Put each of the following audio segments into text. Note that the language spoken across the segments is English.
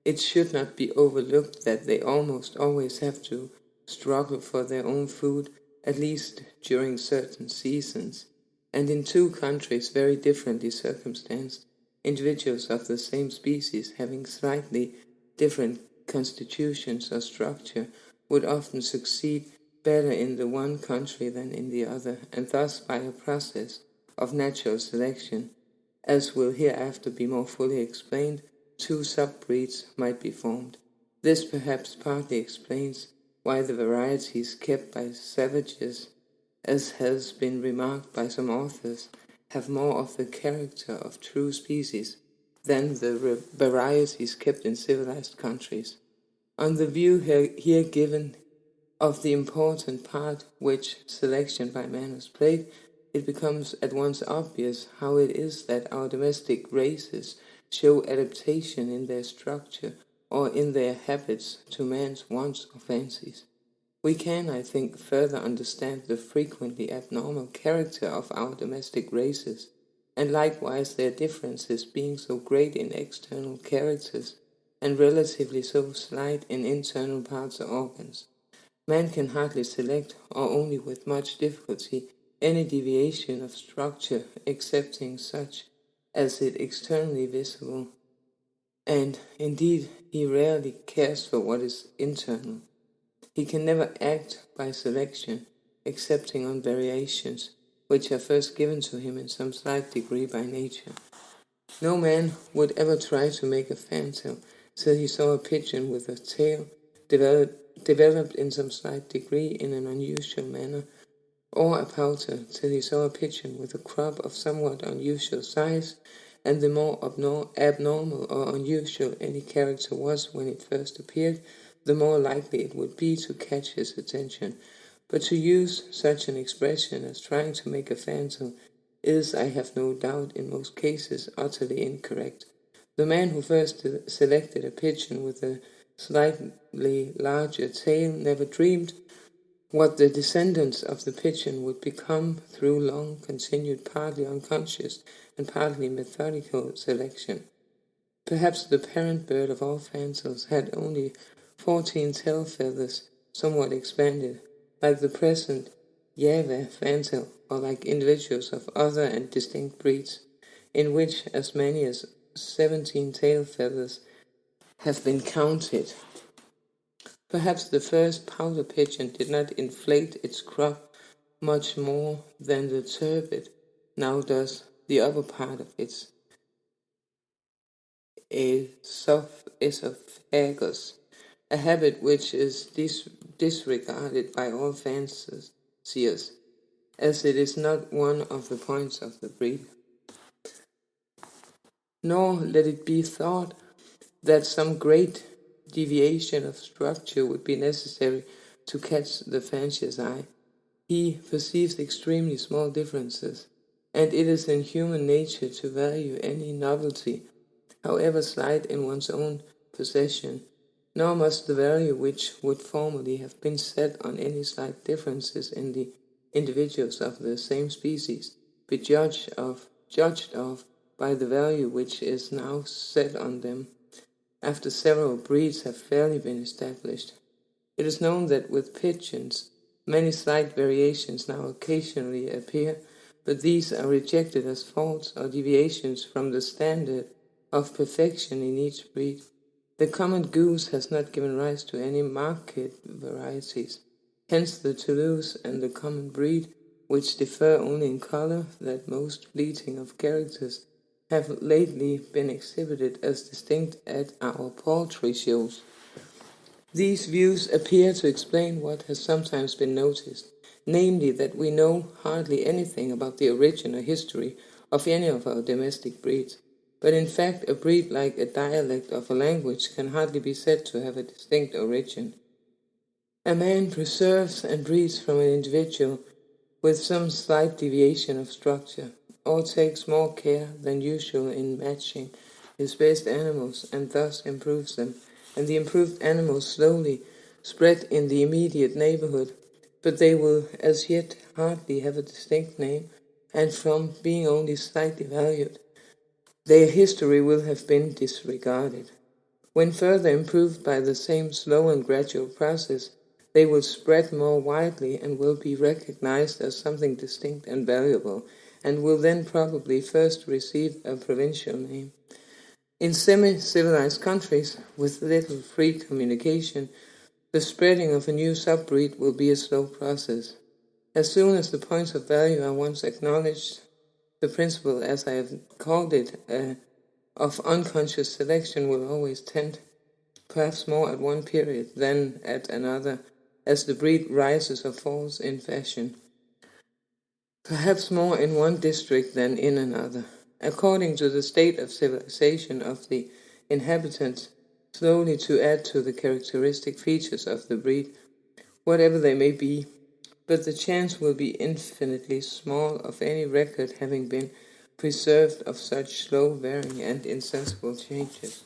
It should not be overlooked that they almost always have to struggle for their own food, at least during certain seasons, and in two countries very differently circumstanced, individuals of the same species having slightly different constitutions or structure would often succeed better in the one country than in the other, and thus by a process of natural selection, as will hereafter be more fully explained, two subbreeds might be formed. This perhaps partly explains why the varieties kept by savages, as has been remarked by some authors, have more of the character of true species than the varieties kept in civilized countries. On the view here given of the important part which selection by man has played, it becomes at once obvious how it is that our domestic races show adaptation in their structure or in their habits to man's wants or fancies. We can, I think, further understand the frequently abnormal character of our domestic races, and likewise their differences being so great in external characters and relatively so slight in internal parts or organs. Man can hardly select, or only with much difficulty, any deviation of structure excepting such as is externally visible, and indeed he rarely cares for what is internal. He can never act by selection, excepting on variations, which are first given to him in some slight degree by nature. No man would ever try to make a fantail till he saw a pigeon with a tail developed in some slight degree in an unusual manner, or a pouter till he saw a pigeon with a crop of somewhat unusual size, and the more abnormal or unusual any character was when it first appeared, the more likely it would be to catch his attention. But to use such an expression as trying to make a phantom is, I have no doubt, in most cases utterly incorrect. The man who first selected a pigeon with a slightly larger tail never dreamed what the descendants of the pigeon would become through long continued partly unconscious and partly methodical selection. Perhaps the parent bird of all phantoms had only 14 tail feathers, somewhat expanded, like the present Java phantom, or like individuals of other and distinct breeds, in which as many as 17 tail feathers have been counted. Perhaps the first pouter pigeon did not inflate its crop much more than the turbid now does the upper part of its esophagus, a habit which is disregarded by all fanciers, as it is not one of the points of the breed. Nor let it be thought that some great deviation of structure would be necessary to catch the fancier's eye. He perceives extremely small differences, and it is in human nature to value any novelty, however slight in one's own possession, nor must the value which would formerly have been set on any slight differences in the individuals of the same species be judged of by the value which is now set on them after several breeds have fairly been established. It is known that with pigeons many slight variations now occasionally appear, but these are rejected as faults or deviations from the standard of perfection in each breed. The common goose has not given rise to any marked varieties. Hence the Toulouse and the common breed, which differ only in color, that most fleeting of characters, have lately been exhibited as distinct at our poultry shows. These views appear to explain what has sometimes been noticed, namely that we know hardly anything about the origin or history of any of our domestic breeds. But in fact, a breed like a dialect of a language can hardly be said to have a distinct origin. A man preserves and breeds from an individual with some slight deviation of structure, or takes more care than usual in matching his best animals, and thus improves them, and the improved animals slowly spread in the immediate neighborhood, but they will as yet hardly have a distinct name, and from being only slightly valued, their history will have been disregarded. When further improved by the same slow and gradual process, they will spread more widely and will be recognized as something distinct and valuable, and will then probably first receive a provincial name. In semi-civilized countries with little free communication, the spreading of a new subbreed will be a slow process. As soon as the points of value are once acknowledged, the principle, as I have called it, of unconscious selection will always tend, perhaps more at one period than at another, as the breed rises or falls in fashion, perhaps more in one district than in another, according to the state of civilization of the inhabitants, slowly to add to the characteristic features of the breed, whatever they may be, but the chance will be infinitely small of any record having been preserved of such slow, varying, and insensible changes.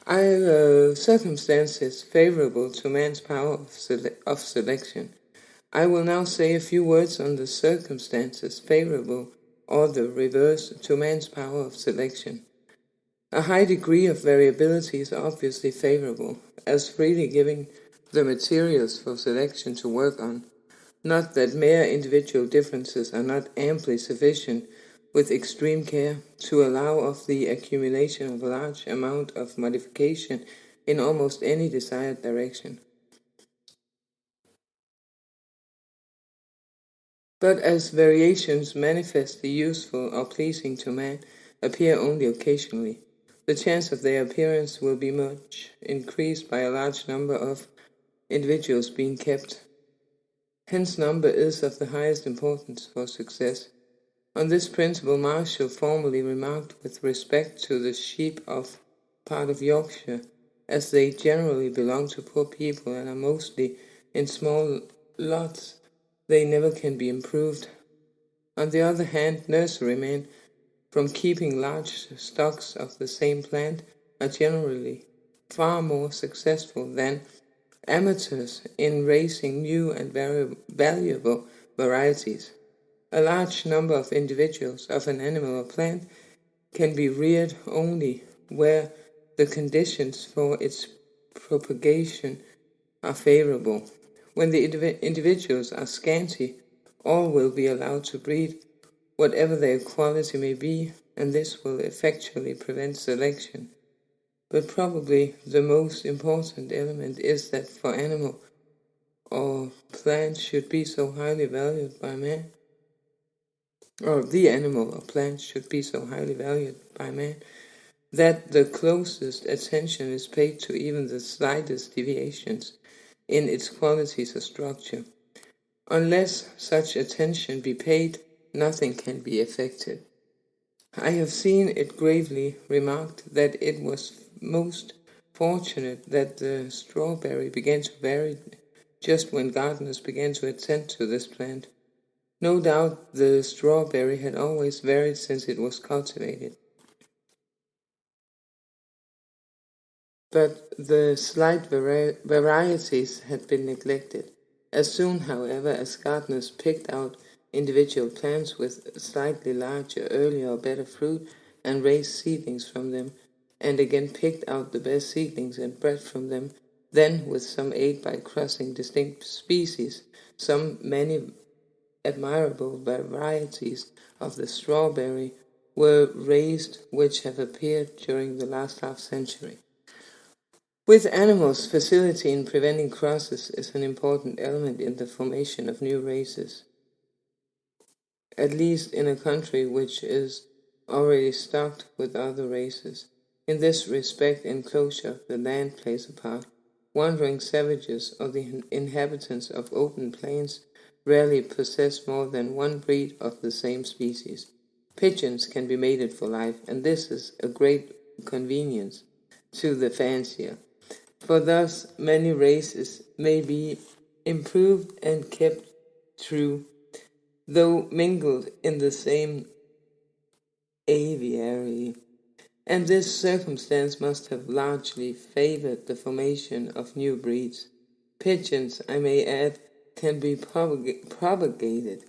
Are circumstances favorable to man's power of selection? I will now say a few words on the circumstances favorable or the reverse to man's power of selection. A high degree of variability is obviously favorable, as freely giving the materials for selection to work on. Not that mere individual differences are not amply sufficient, with extreme care, to allow of the accumulation of a large amount of modification in almost any desired direction. But as variations manifestly useful or pleasing to man appear only occasionally, the chance of their appearance will be much increased by a large number of individuals being kept. Hence number is of the highest importance for success. On this principle Marshall formerly remarked with respect to the sheep of part of Yorkshire, as they generally belong to poor people and are mostly in small lots, they never can be improved. On the other hand, nurserymen, from keeping large stocks of the same plant, are generally far more successful than amateurs in raising new and very valuable varieties. A large number of individuals of an animal or plant can be reared only where the conditions for its propagation are favorable. When the individuals are scanty, all will be allowed to breed, whatever their quality may be, and this will effectually prevent selection. But probably the most important element is that for animal or plant should be so highly valued by man, or the animal or plant should be so highly valued by man, that the closest attention is paid to even the slightest deviations in its qualities or structure. Unless such attention be paid, nothing can be effected. I have seen it gravely remarked that it was most fortunate that the strawberry began to vary just when gardeners began to attend to this plant. No doubt the strawberry had always varied since it was cultivated, but the slight varieties had been neglected. As soon, however, as gardeners picked out individual plants with slightly larger, earlier or better fruit, and raised seedlings from them, and again picked out the best seedlings and bred from them, then, with some aid by crossing distinct species, some many admirable varieties of the strawberry were raised which have appeared during the last half-century. With animals, facility in preventing crosses is an important element in the formation of new races, at least in a country which is already stocked with other races. In this respect, enclosure of the land plays a part. Wandering savages or the inhabitants of open plains rarely possess more than one breed of the same species. Pigeons can be mated for life, and this is a great convenience to the fancier, for thus many races may be improved and kept true, though mingled in the same aviary, and this circumstance must have largely favored the formation of new breeds. Pigeons, I may add, can be propagated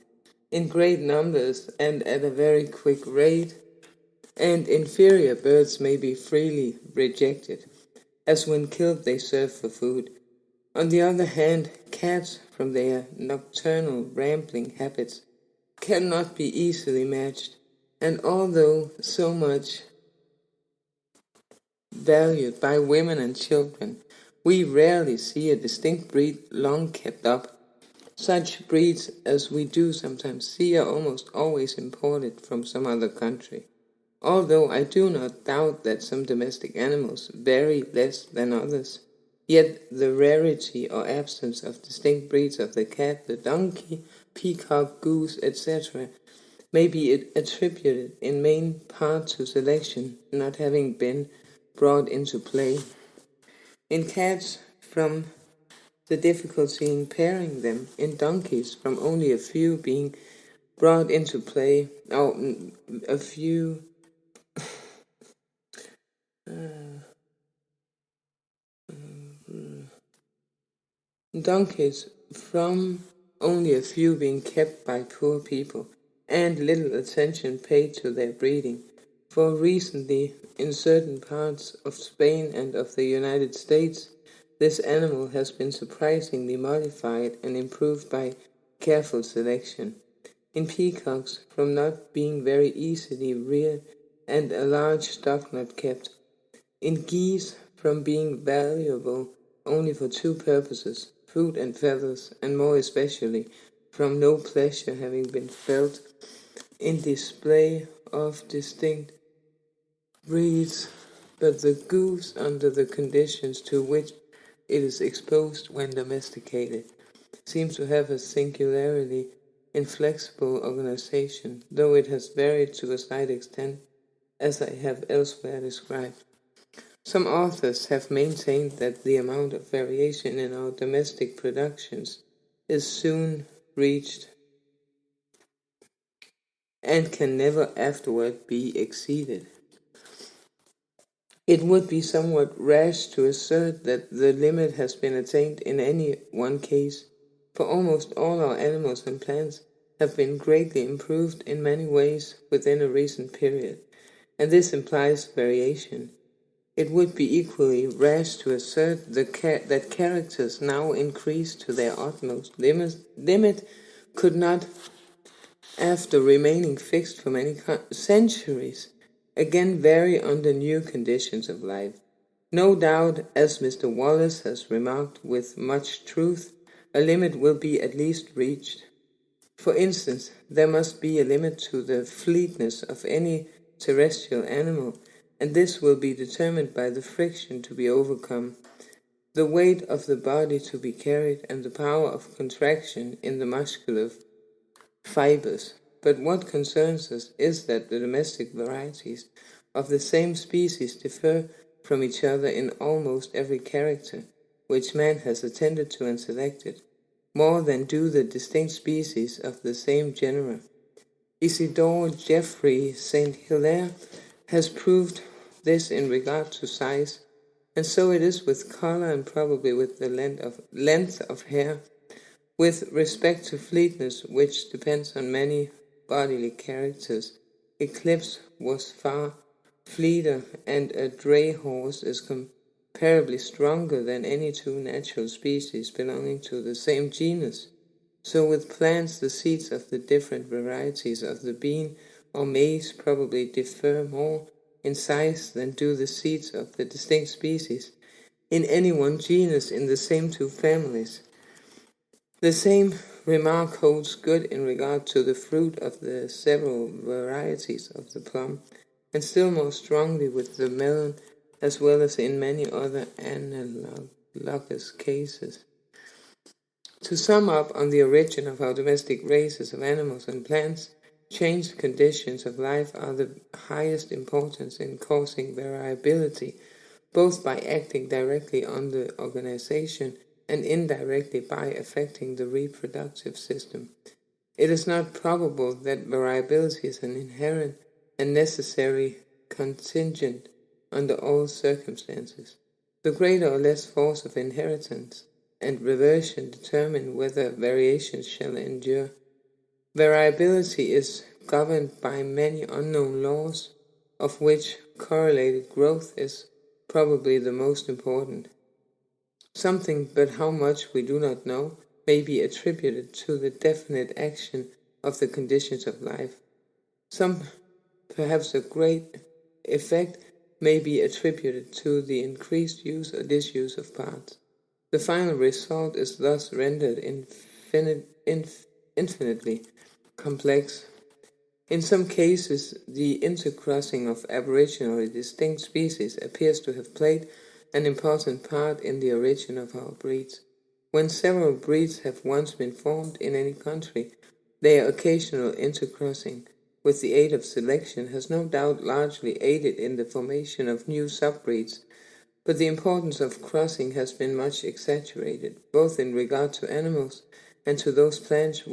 in great numbers and at a very quick rate, and inferior birds may be freely rejected, as when killed they serve for food. On the other hand, cats, from their nocturnal rambling habits, cannot be easily matched, and although so much valued by women and children, we rarely see a distinct breed long kept up. Such breeds as we do sometimes see are almost always imported from some other country, although I do not doubt that some domestic animals vary less than others. Yet the rarity or absence of distinct breeds of the cat, the donkey, peacock, goose, etc., may be attributed in main part to selection not having been brought into play. In cats, from the difficulty in pairing them; in donkeys, from only a few being brought into play, or a few donkeys from only a few being kept by poor people, and little attention paid to their breeding. For recently, in certain parts of Spain and of the United States, this animal has been surprisingly modified and improved by careful selection. In peacocks, from not being very easily reared and a large stock not kept. In geese, from being valuable only for two purposes, food and feathers, and more especially from no pleasure having been felt in display of distinct breeds, but the goose, under the conditions to which it is exposed when domesticated, seems to have a singularly inflexible organization, though it has varied to a slight extent, as I have elsewhere described. Some authors have maintained that the amount of variation in our domestic productions is soon reached and can never afterward be exceeded. It would be somewhat rash to assert that the limit has been attained in any one case, for almost all our animals and plants have been greatly improved in many ways within a recent period, and this implies variation. It would be equally rash to assert that characters now increased to their utmost limit could not, after remaining fixed for many centuries, again vary under new conditions of life. No doubt, as Mr. Wallace has remarked with much truth, a limit will be at least reached. For instance, there must be a limit to the fleetness of any terrestrial animal, and this will be determined by the friction to be overcome, the weight of the body to be carried, and the power of contraction in the muscular fibers. But what concerns us is that the domestic varieties of the same species differ from each other in almost every character which man has attended to and selected, more than do the distinct species of the same genera. Isidore Geoffroy St. Hilaire has proved this in regard to size, and so it is with color and probably with the length of hair. With respect to fleetness, which depends on many bodily characters, Eclipse was far fleeter, and a dray horse is comparably stronger than any two natural species belonging to the same genus. So with plants, the seeds of the different varieties of the bean or maize probably differ more in size than do the seeds of the distinct species in any one genus in the same two families. The same remark holds good in regard to the fruit of the several varieties of the plum, and still more strongly with the melon, as well as in many other analogous cases. To sum up on the origin of our domestic races of animals and plants, changed conditions of life are the highest importance in causing variability, both by acting directly on the organization and indirectly by affecting the reproductive system. It is not probable that variability is an inherent and necessary contingent under all circumstances. The greater or less force of inheritance and reversion determine whether variations shall endure. Variability is governed by many unknown laws, of which correlated growth is probably the most important. Something, but how much we do not know, may be attributed to the definite action of the conditions of life. Some, perhaps a great effect, may be attributed to the increased use or disuse of parts. The final result is thus rendered infinitely complex. In some cases, the intercrossing of aboriginally distinct species appears to have played an important part in the origin of our breeds. When several breeds have once been formed in any country, their occasional intercrossing, with the aid of selection, has no doubt largely aided in the formation of new subbreeds, but the importance of crossing has been much exaggerated, both in regard to animals and to those plants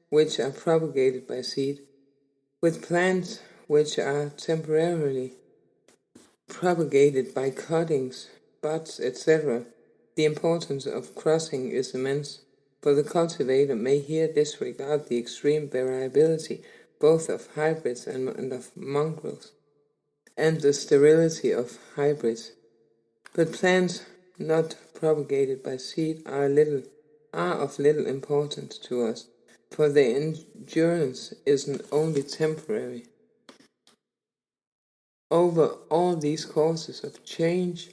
which are propagated by seed. With plants which are temporarily propagated by cuttings, buds, etc., the importance of crossing is immense, for the cultivator may here disregard the extreme variability both of hybrids and of mongrels, and the sterility of hybrids. But plants not propagated by seed are of little importance to us, for their endurance is only temporary. Over all these causes of change,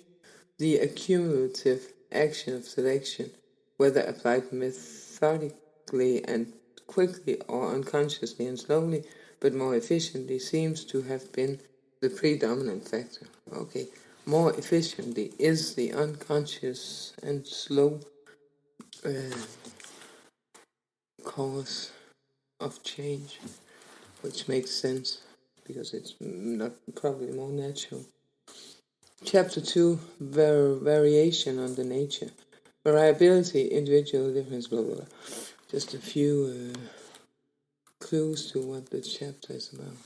the accumulative action of selection, whether applied methodically and quickly or unconsciously and slowly, but more efficiently, seems to have been the predominant factor. Okay, more efficiently is the unconscious and slow cause of change, which makes sense because it's not probably more natural. Chapter 2, Variation under Nature. Variability, individual difference, blah, blah, blah. Just a few clues to what the chapter is about.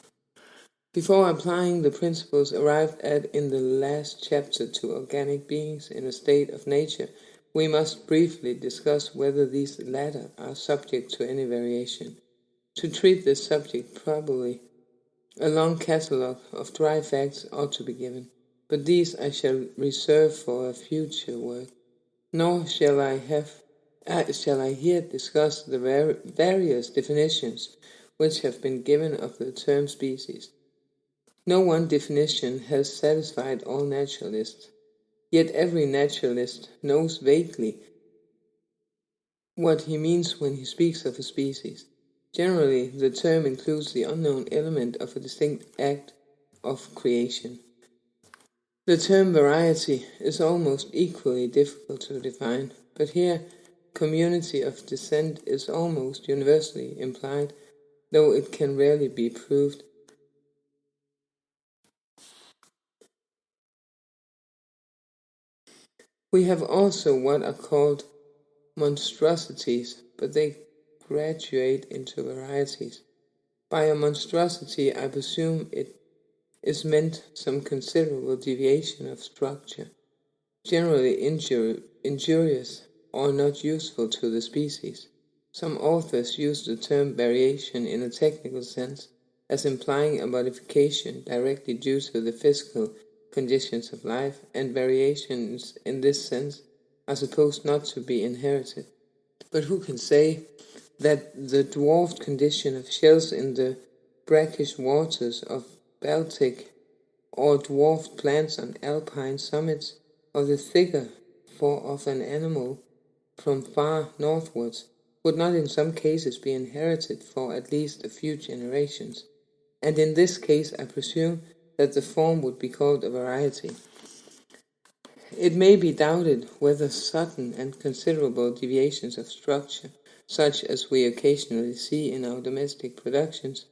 Before applying the principles arrived at in the last chapter to organic beings in a state of nature, we must briefly discuss whether these latter are subject to any variation. To treat this subject properly, a long catalogue of dry facts ought to be given, but these I shall reserve for a future work. Nor shall I here discuss the various definitions which have been given of the term species. No one definition has satisfied all naturalists, yet every naturalist knows vaguely what he means when he speaks of a species. Generally, the term includes the unknown element of a distinct act of creation. The term variety is almost equally difficult to define, but here community of descent is almost universally implied, though it can rarely be proved. We have also what are called monstrosities, but they graduate into varieties. By a monstrosity, I presume it is meant some considerable deviation of structure, generally injurious or not useful to the species. Some authors use the term variation in a technical sense as implying a modification directly due to the physical conditions of life, and variations in this sense are supposed not to be inherited. But who can say that the dwarfed condition of shells in the brackish waters of Baltic, or dwarfed plants on alpine summits, or the figure of an animal from far northwards, would not in some cases be inherited for at least a few generations, and in this case I presume that the form would be called a variety. It may be doubted whether sudden and considerable deviations of structure, such as we occasionally see in our domestic productions,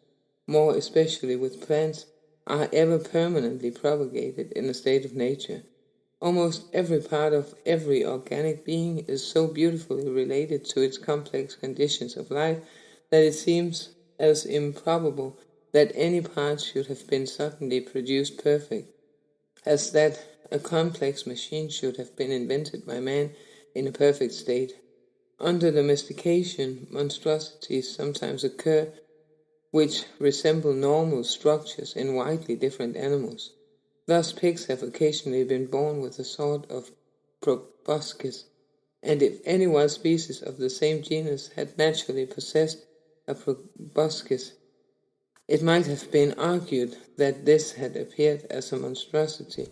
more especially with plants, are ever permanently propagated in a state of nature. Almost every part of every organic being is so beautifully related to its complex conditions of life that it seems as improbable that any part should have been suddenly produced perfect, as that a complex machine should have been invented by man in a perfect state. Under domestication, monstrosities sometimes occur which resemble normal structures in widely different animals. Thus, pigs have occasionally been born with a sort of proboscis, and if any wild species of the same genus had naturally possessed a proboscis, it might have been argued that this had appeared as a monstrosity,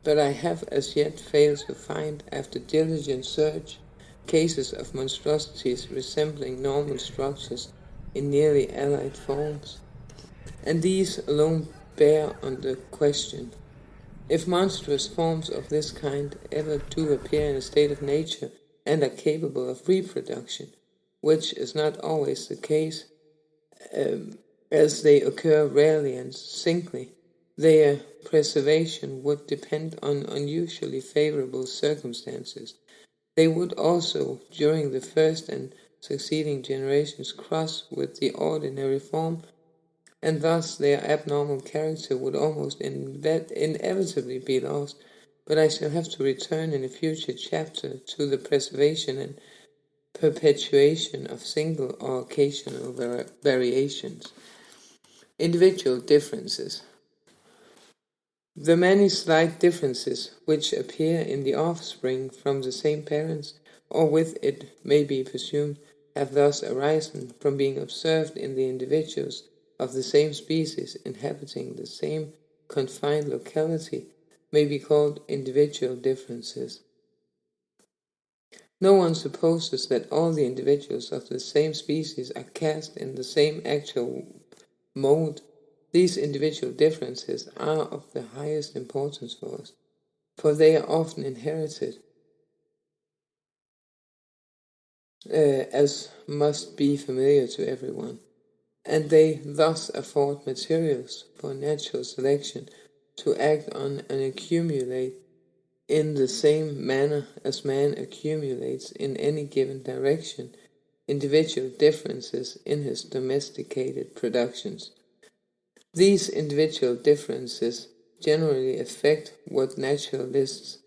but I have as yet failed to find, after diligent search, cases of monstrosities resembling normal structures in nearly allied forms, and these alone bear on the question. If monstrous forms of this kind ever do appear in a state of nature and are capable of reproduction, which is not always the case, as they occur rarely and singly, their preservation would depend on unusually favorable circumstances. They would also, during the first and succeeding generations, cross with the ordinary form, and thus their abnormal character would almost inevitably be lost. But I shall have to return in a future chapter to the preservation and perpetuation of single or occasional variations. Individual differences. The many slight differences which appear in the offspring from the same parents, or with it may be presumed, have thus arisen from being observed in the individuals of the same species inhabiting the same confined locality, may be called individual differences. No one supposes that all the individuals of the same species are cast in the same actual mold. These individual differences are of the highest importance for us, for they are often inherited, as must be familiar to everyone, and they thus afford materials for natural selection to act on and accumulate in the same manner as man accumulates in any given direction individual differences in his domesticated productions. These individual differences generally affect what naturalists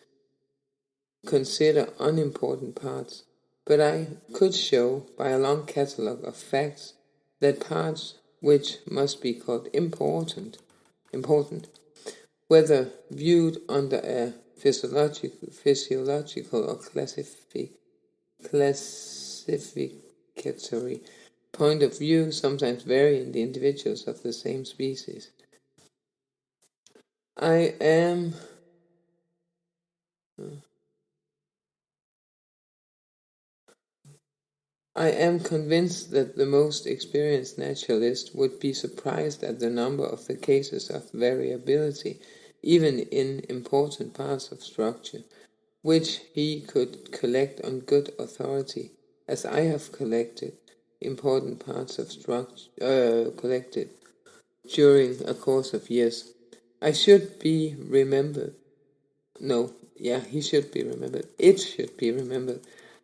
consider unimportant parts, but I could show by a long catalogue of facts that parts which must be called important, whether viewed under a physiological or classificatory point of view, sometimes vary in the individuals of the same species. I am convinced that the most experienced naturalist would be surprised at the number of the cases of variability, even in important parts of structure, which he could collect on good authority, as I have collected important parts of structure collected during a course of years. He should be remembered. It should be remembered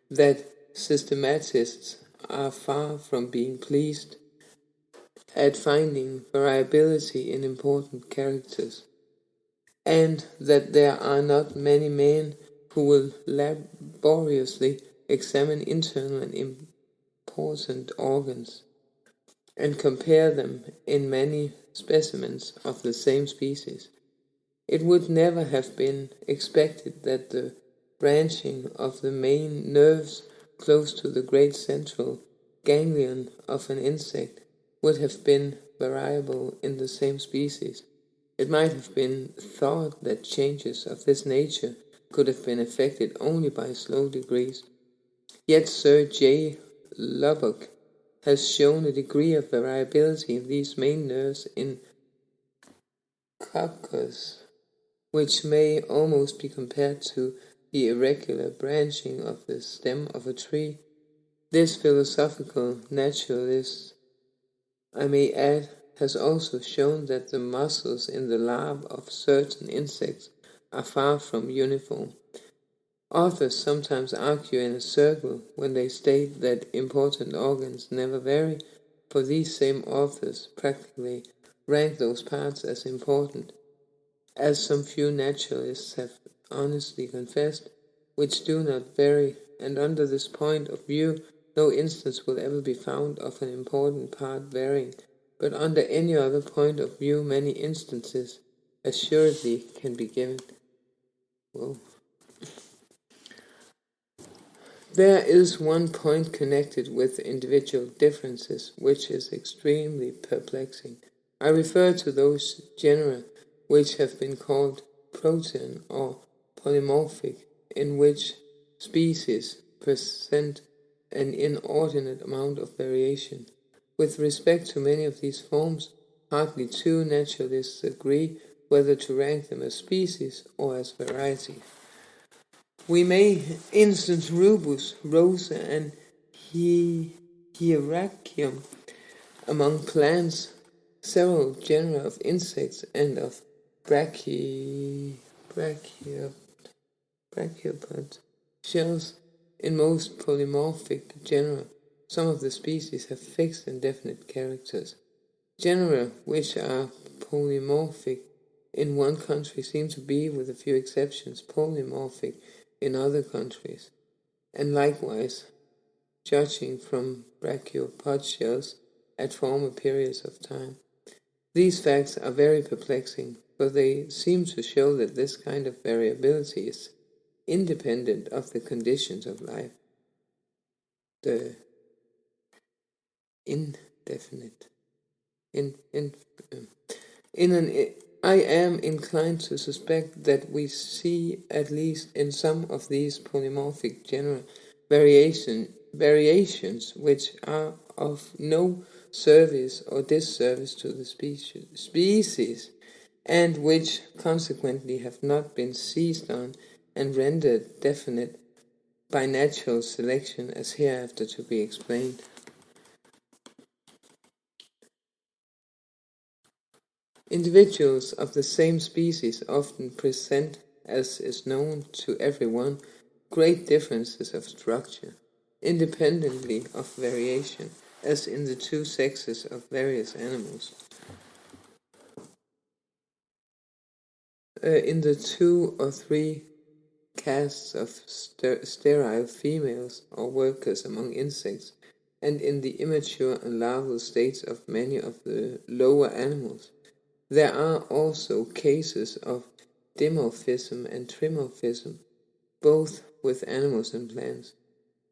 that systematists are far from being pleased at finding variability in important characters, and that there are not many men who will laboriously examine internal and important organs and compare them in many specimens of the same species. It would never have been expected that the branching of the main nerves close to the great central ganglion of an insect would have been variable in the same species. It might have been thought that changes of this nature could have been effected only by slow degrees. Yet Sir J. Lubbock has shown a degree of variability in these main nerves in coccus, which may almost be compared to the irregular branching of the stem of a tree. This philosophical naturalist, I may add, has also shown that the muscles in the larvae of certain insects are far from uniform. Authors sometimes argue in a circle when they state that important organs never vary, for these same authors practically rank those parts as important, as some few naturalists have honestly confessed, which do not vary and under this point of view, no instance will ever be found of an important part varying, but under any other point of view, many instances assuredly can be given. Whoa. There is one point connected with individual differences which is extremely perplexing. I refer to those genera which have been called protean or polymorphic, in which species present an inordinate amount of variation. With respect to many of these forms, hardly two naturalists agree whether to rank them as species or as varieties. We may instance rubus, rosa, and hieracium among plants, several genera of insects, and of brachiopods, shells. In most polymorphic genera, some of the species have fixed and definite characters. Genera which are polymorphic in one country seem to be, with a few exceptions, polymorphic in other countries, and likewise, judging from brachiopod shells at former periods of time. These facts are very perplexing, for they seem to show that this kind of variability is independent of the conditions of life. The indefinite. I am inclined to suspect that we see, at least in some of these polymorphic genera, variations which are of no service or disservice to the species, and which consequently have not been seized on and rendered definite by natural selection, as hereafter to be explained. Individuals of the same species often present, as is known to everyone, great differences of structure, independently of variation, as in the two sexes of various animals. In the 2 or 3 castes of sterile females or workers among insects, and in the immature and larval states of many of the lower animals, there are also cases of dimorphism and trimorphism, both with animals and plants.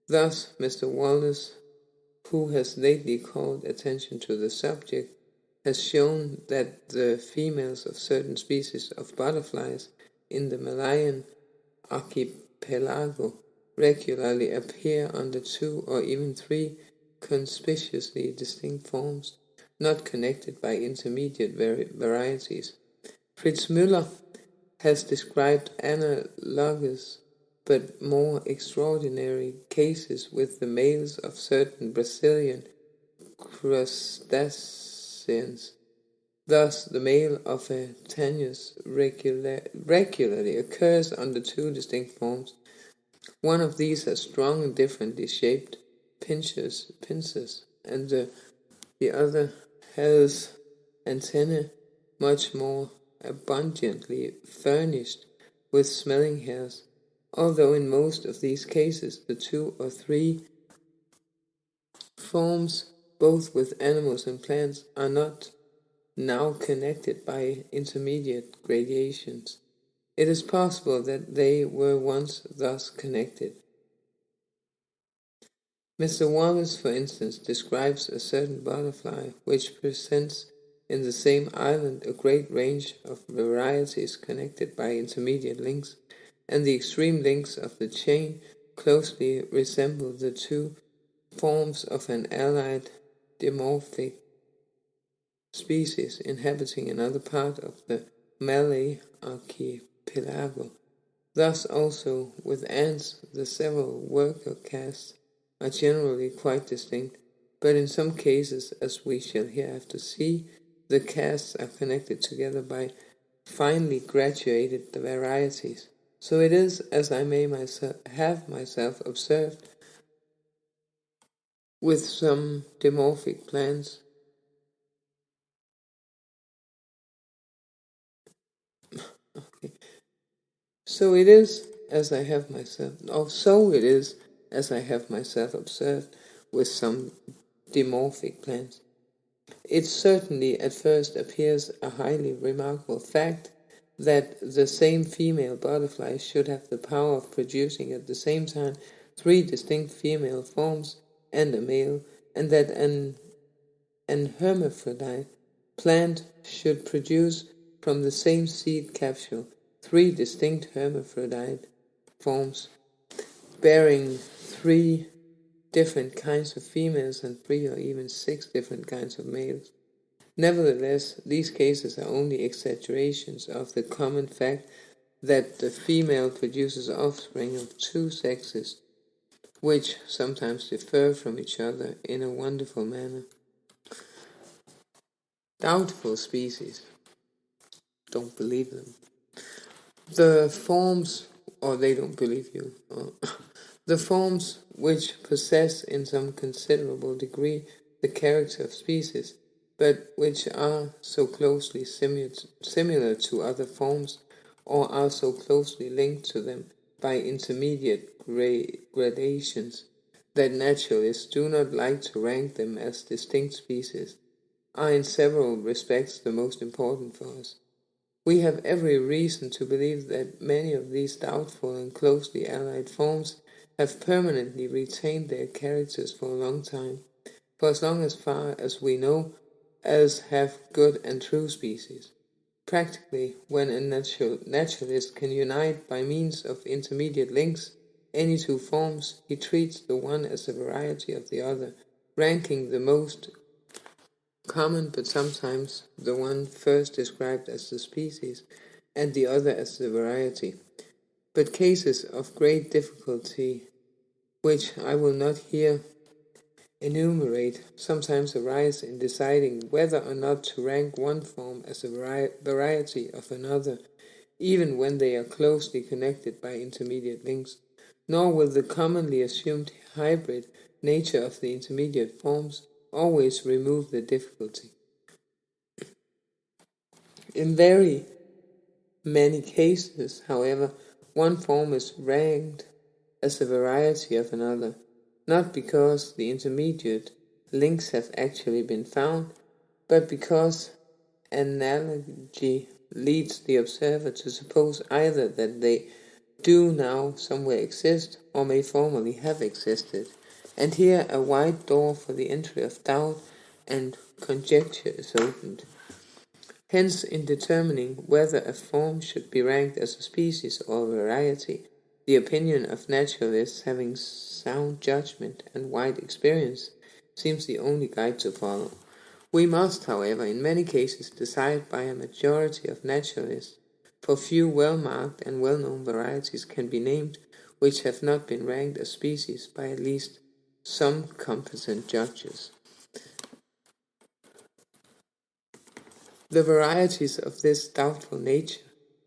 Thus, Mr. Wallace, who has lately called attention to the subject, has shown that the females of certain species of butterflies in the Malayan archipelago regularly appear under 2 or even 3 conspicuously distinct forms, not connected by intermediate varieties. Fritz Müller has described analogous but more extraordinary cases with the males of certain Brazilian crustaceans. Thus, the male of a Tanus regularly occurs under 2 distinct forms. One of these has strong and differently shaped pincers, and the other has antennae much more abundantly furnished with smelling hairs, although in most of these cases the 2 or 3 forms, both with animals and plants, are not now connected by intermediate gradations. It is possible that they were once thus connected. Mr. Wallace, for instance, describes a certain butterfly which presents in the same island a great range of varieties connected by intermediate links, and the extreme links of the chain closely resemble the 2 forms of an allied dimorphic species inhabiting another part of the Malay archipelago. Thus also with ants, the several worker castes are generally quite distinct, but in some cases, as we shall hereafter see, the castes are connected together by finely graduated varieties. So it is, as I may have myself observed, with some dimorphic plants. Okay. So it is, as I have myself, so it is, as I have myself observed with some dimorphic plants. It certainly at first appears a highly remarkable fact that the same female butterfly should have the power of producing at the same time three distinct female forms and a male, and that an hermaphrodite plant should produce from the same seed capsule three distinct hermaphrodite forms, bearing three different kinds of females and three or even six different kinds of males. Nevertheless, these cases are only exaggerations of the common fact that the female produces offspring of two sexes, which sometimes differ from each other in a wonderful manner. Doubtful species. Don't believe them. The forms, or they don't believe you. The forms which possess in some considerable degree the character of species, but which are so closely similar to other forms, or are so closely linked to them by intermediate gradations, that naturalists do not like to rank them as distinct species, are in several respects the most important for us. We have every reason to believe that many of these doubtful and closely allied forms have permanently retained their characters for a long time, for as long as far as we know, as have good and true species. Practically, when a naturalist can unite by means of intermediate links any two forms, he treats the one as a variety of the other, ranking the most common but sometimes the one first described as the species and the other as the variety. But cases of great difficulty, which I will not here enumerate, sometimes arise in deciding whether or not to rank one form as a variety of another, even when they are closely connected by intermediate links. Nor will the commonly assumed hybrid nature of the intermediate forms always remove the difficulty. In very many cases, however, one form is ranked as a variety of another, not because the intermediate links have actually been found, but because analogy leads the observer to suppose either that they do now somewhere exist, or may formerly have existed, and here a wide door for the entry of doubt and conjecture is opened. Hence, in determining whether a form should be ranked as a species or a variety, the opinion of naturalists having sound judgment and wide experience seems the only guide to follow. We must, however, in many cases decide by a majority of naturalists, for few well-marked and well-known varieties can be named which have not been ranked as species by at least some competent judges. The varieties of this doubtful nature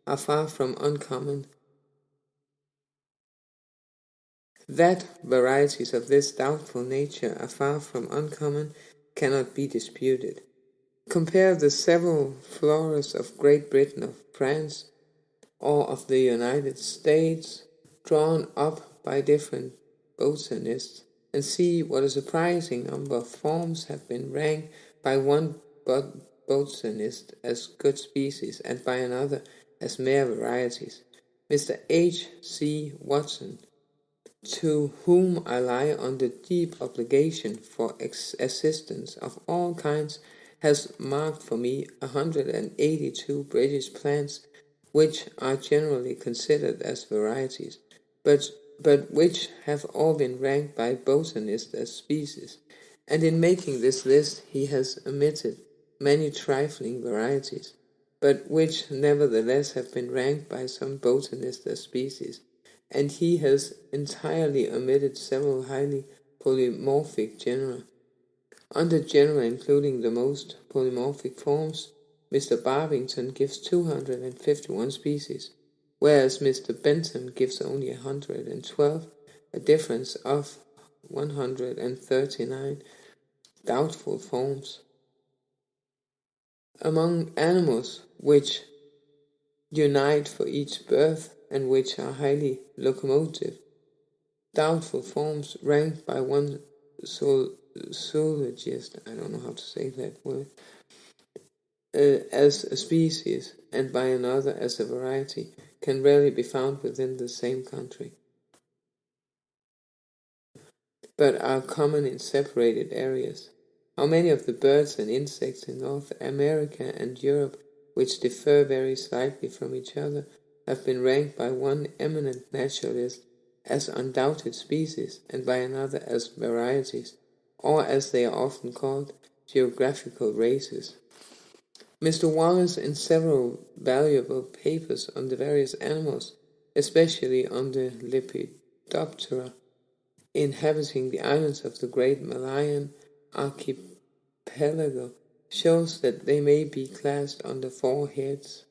are far from uncommon. That varieties of this doubtful nature are far from uncommon cannot be disputed. Compare the several floras of Great Britain, of France, or of the United States, drawn up by different botanists, and see what a surprising number of forms have been ranked by one botanist as good species and by another as mere varieties. Mr. H. C. Watson, to whom I lie under deep obligation for assistance of all kinds, has marked for me 182 British plants which are generally considered as varieties, but which have all been ranked by botanists as species, and in making this list he has omitted many trifling varieties, but which nevertheless have been ranked by some botanists as species, and he has entirely omitted several highly polymorphic genera. Under genera including the most polymorphic forms, Mr. Barbington gives 251 species, whereas Mr. Bentham gives only 112, a difference of 139 doubtful forms. Among animals which unite for each birth and which are highly locomotive, doubtful forms ranked by one zoologist, I don't know how to say that word, as a species and by another as a variety can rarely be found within the same country, but are common in separated areas. How many of the birds and insects in North America and Europe, which differ very slightly from each other, have been ranked by one eminent naturalist as undoubted species and by another as varieties, or as they are often called, geographical races. Mr. Wallace, in several valuable papers on the various animals, especially on the Lepidoptera inhabiting the islands of the great Malayan archipelago, shows that they may be classed under four heads,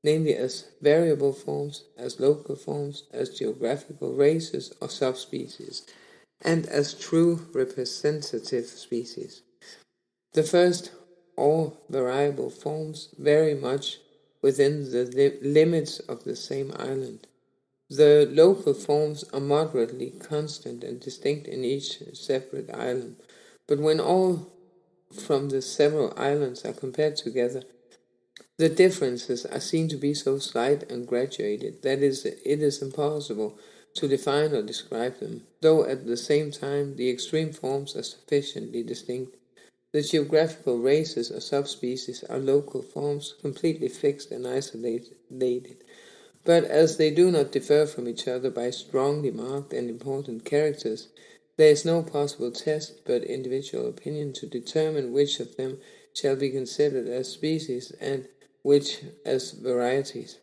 namely as variable forms, as local forms, as geographical races or subspecies, and as true representative species. The first, or variable forms, vary much within the limits of the same island. The local forms are moderately constant and distinct in each separate island, but when all from the several islands are compared together, the differences are seen to be so slight and graduated that it is impossible to define or describe them, though at the same time the extreme forms are sufficiently distinct. The geographical races or subspecies are local forms, completely fixed and isolated, but as they do not differ from each other by strongly marked and important characters, there is no possible test but individual opinion to determine which of them shall be considered as species and which as varieties.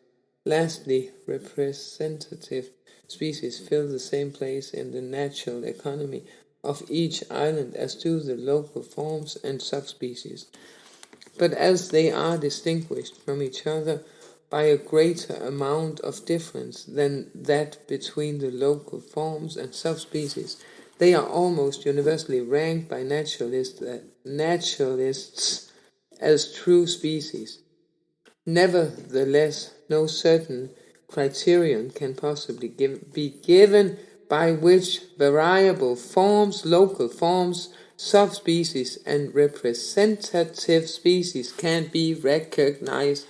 Lastly, representative species fill the same place in the natural economy of each island as do the local forms and subspecies. But as they are distinguished from each other by a greater amount of difference than that between the local forms and subspecies, they are almost universally ranked by naturalists as true species. Nevertheless, no certain criterion can possibly be given by which variable forms, local forms, subspecies, and representative species can be recognized.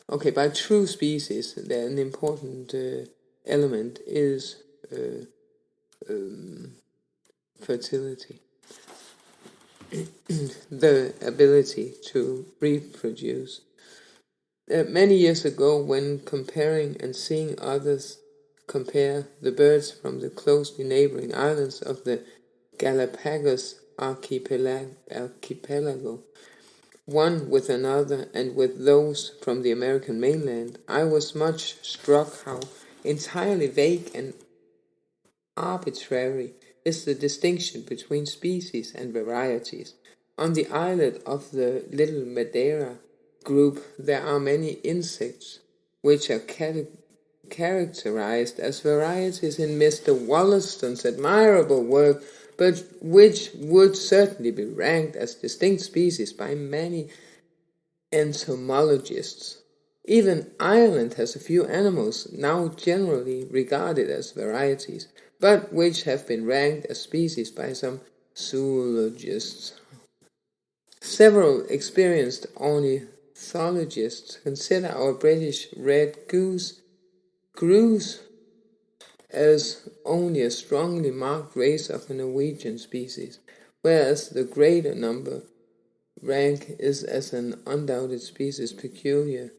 Okay, by true species, an important element is fertility. The ability to reproduce. Many years ago, when comparing and seeing others compare the birds from the closely neighboring islands of the Galapagos archipelago, one with another and with those from the American mainland, I was much struck how entirely vague and arbitrary is the distinction between species and varieties. On the islet of the Little Madeira group, there are many insects which are characterized as varieties in Mr. Wollaston's admirable work, but which would certainly be ranked as distinct species by many entomologists. Even Ireland has a few animals now generally regarded as varieties, but which have been ranked as species by some zoologists. Several experienced ornithologists consider our British red goose as only a strongly marked race of a Norwegian species, whereas the greater number rank is as an undoubted species peculiar.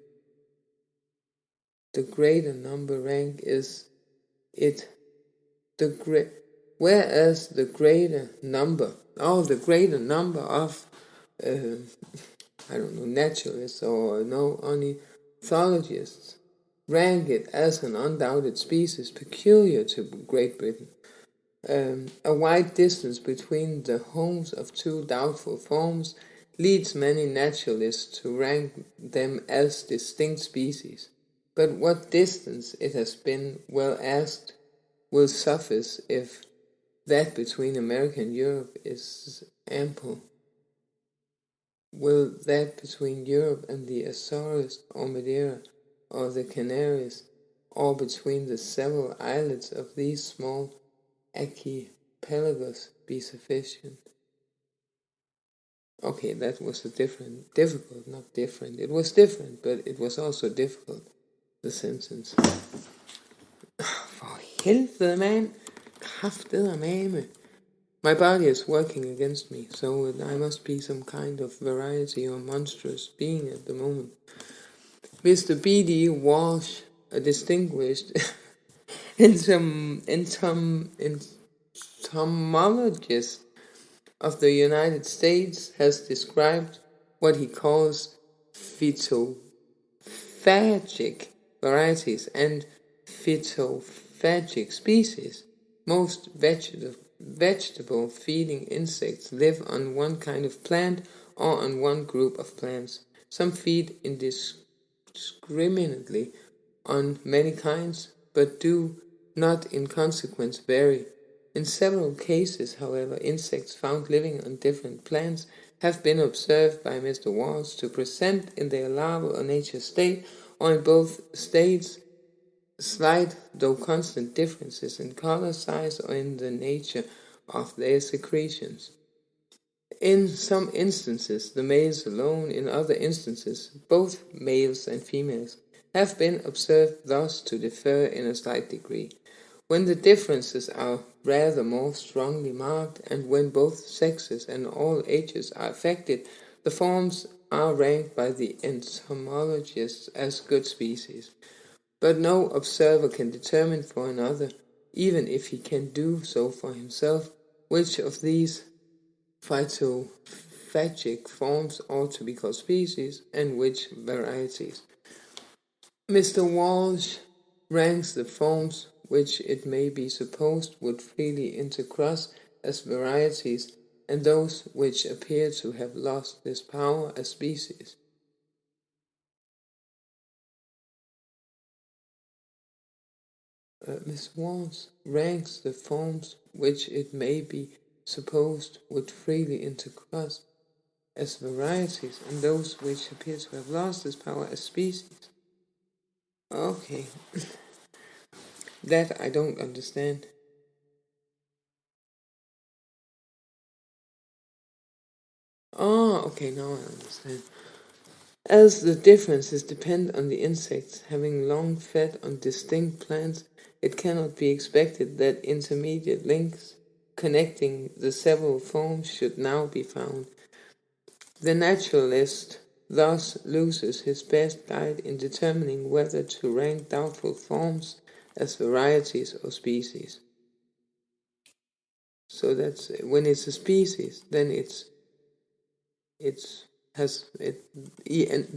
The greater number rank is it whereas the greater number of naturalists or ornithologists rank it as an undoubted species peculiar to Great Britain. A wide distance between the homes of two doubtful forms leads many naturalists to rank them as distinct species. But what distance, it has been well asked, will suffice if that between America and Europe is ample? Will that between Europe and the Azores or Madeira or the Canaries or between the several islets of these small archipelagos be sufficient? Okay, that was difficult, not different. It was different, but it was also difficult, the sentence. For helvede, man. Kraftedeme. My body is working against me, so I must be some kind of variety or monstrous being at the moment. Mr. B.D. Walsh, a distinguished entomologist of the United States, has described what he calls phytophagic varieties and phytophagic species. Most vegetable-feeding insects live on one kind of plant or on one group of plants. Some feed indiscriminately on many kinds, but do not in consequence vary. In several cases, however, insects found living on different plants have been observed by Mr. Walsh to present in their larval or nature state, or in both states, slight though constant differences in color, size, or in the nature of their secretions. In some instances, the males alone; in other instances, both males and females have been observed thus to differ in a slight degree. When the differences are rather more strongly marked, and when both sexes and all ages are affected, the forms are ranked by the entomologists as good species. But no observer can determine for another, even if he can do so for himself, which of these phytophagic forms ought to be called species, and which varieties. Mr. Walsh ranks the forms which it may be supposed would freely intercross as varieties, and those which appear to have lost this power as species. Miss Walsh ranks the forms which it may be supposed would freely intercross as varieties, and those which appear to have lost this power as species. Okay, that I don't understand. Oh, okay, now I understand. As the differences depend on the insects having long fed on distinct plants, it cannot be expected that intermediate links connecting the several forms should now be found. The naturalist thus loses his best guide in determining whether to rank doubtful forms as varieties or species. So that's when it's a species, then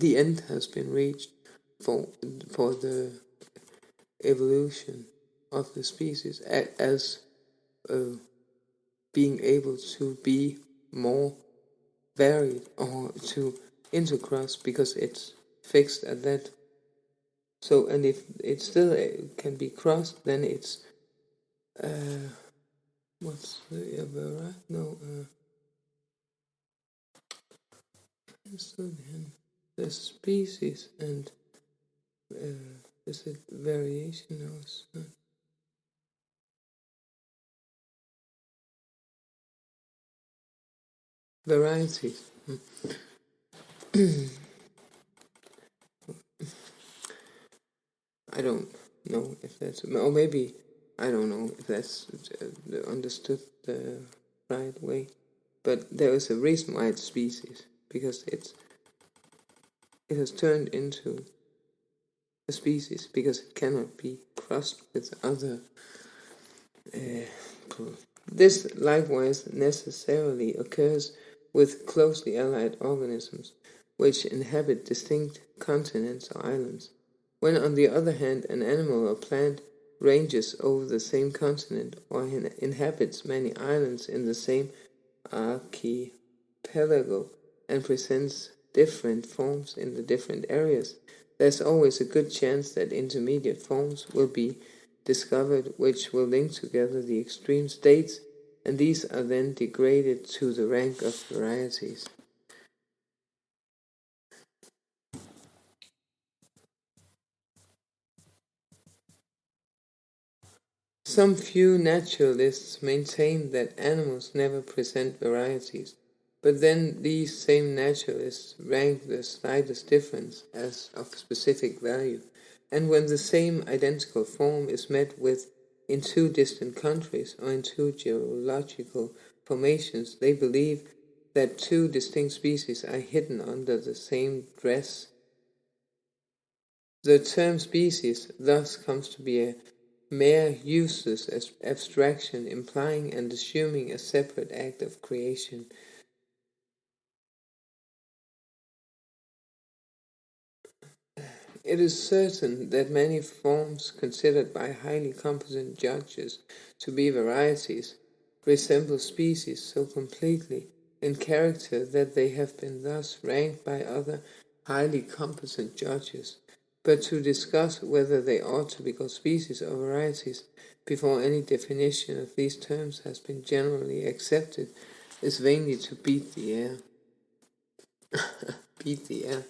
the end has been reached for the evolution of the species as being able to be more varied or to intercross, because it's fixed at that. So, and if it still can be crossed, then it's what's the other? No, the species and is it variation? No, it's not. Varieties. I don't know if that's, or maybe I don't know if that's understood the right way. But there is a reason why it's species, because it has turned into a species because it cannot be crossed with other. This likewise necessarily occurs with closely allied organisms which inhabit distinct continents or islands. When, on the other hand, an animal or plant ranges over the same continent or inhabits many islands in the same archipelago and presents different forms in the different areas, there's always a good chance that intermediate forms will be discovered which will link together the extreme states, and these are then degraded to the rank of varieties. Some few naturalists maintain that animals never present varieties, but then these same naturalists rank the slightest difference as of specific value, and when the same identical form is met with in two distant countries or in two geological formations, they believe that two distinct species are hidden under the same dress. The term species thus comes to be a mere useless abstraction, implying and assuming a separate act of creation. It is certain that many forms considered by highly competent judges to be varieties resemble species so completely in character that they have been thus ranked by other highly competent judges. But to discuss whether they ought to be called species or varieties before any definition of these terms has been generally accepted is vainly to beat the air. beat the air.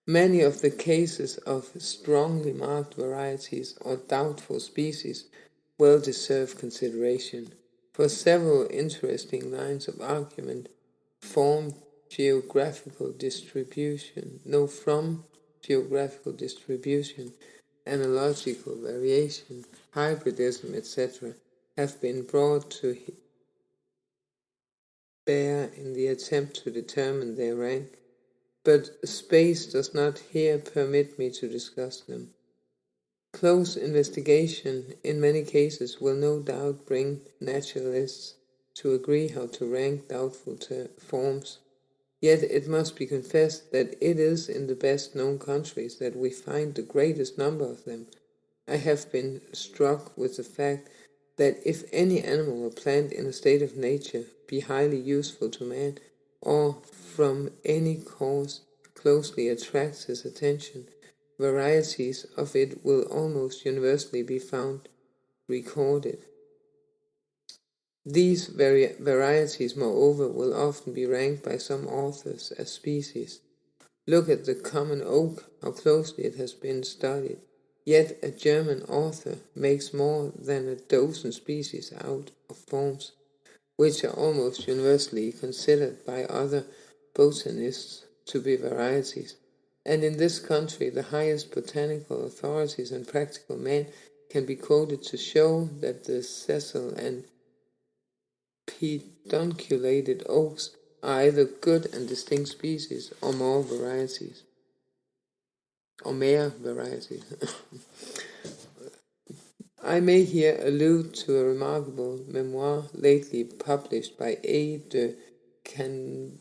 Many of the cases of strongly marked varieties or doubtful species well deserve consideration, for several interesting lines of argument from geographical distribution, analogical variation, hybridism, etc., have been brought to bear in the attempt to determine their rank, but space does not here permit me to discuss them. Close investigation in many cases will no doubt bring naturalists to agree how to rank doubtful forms. Yet it must be confessed that it is in the best known countries that we find the greatest number of them. I have been struck with the fact that if any animal or plant in a state of nature be highly useful to man, or from any cause closely attracts his attention, varieties of it will almost universally be found recorded. These varieties, moreover, will often be ranked by some authors as species. Look at the common oak, how closely it has been studied. Yet a German author makes more than a dozen species out of forms, which are almost universally considered by other botanists to be varieties. And in this country, the highest botanical authorities and practical men can be quoted to show that the sessile and pedunculated oaks are either good and distinct species or mere varieties. I may here allude to a remarkable memoir lately published by A. de Candolle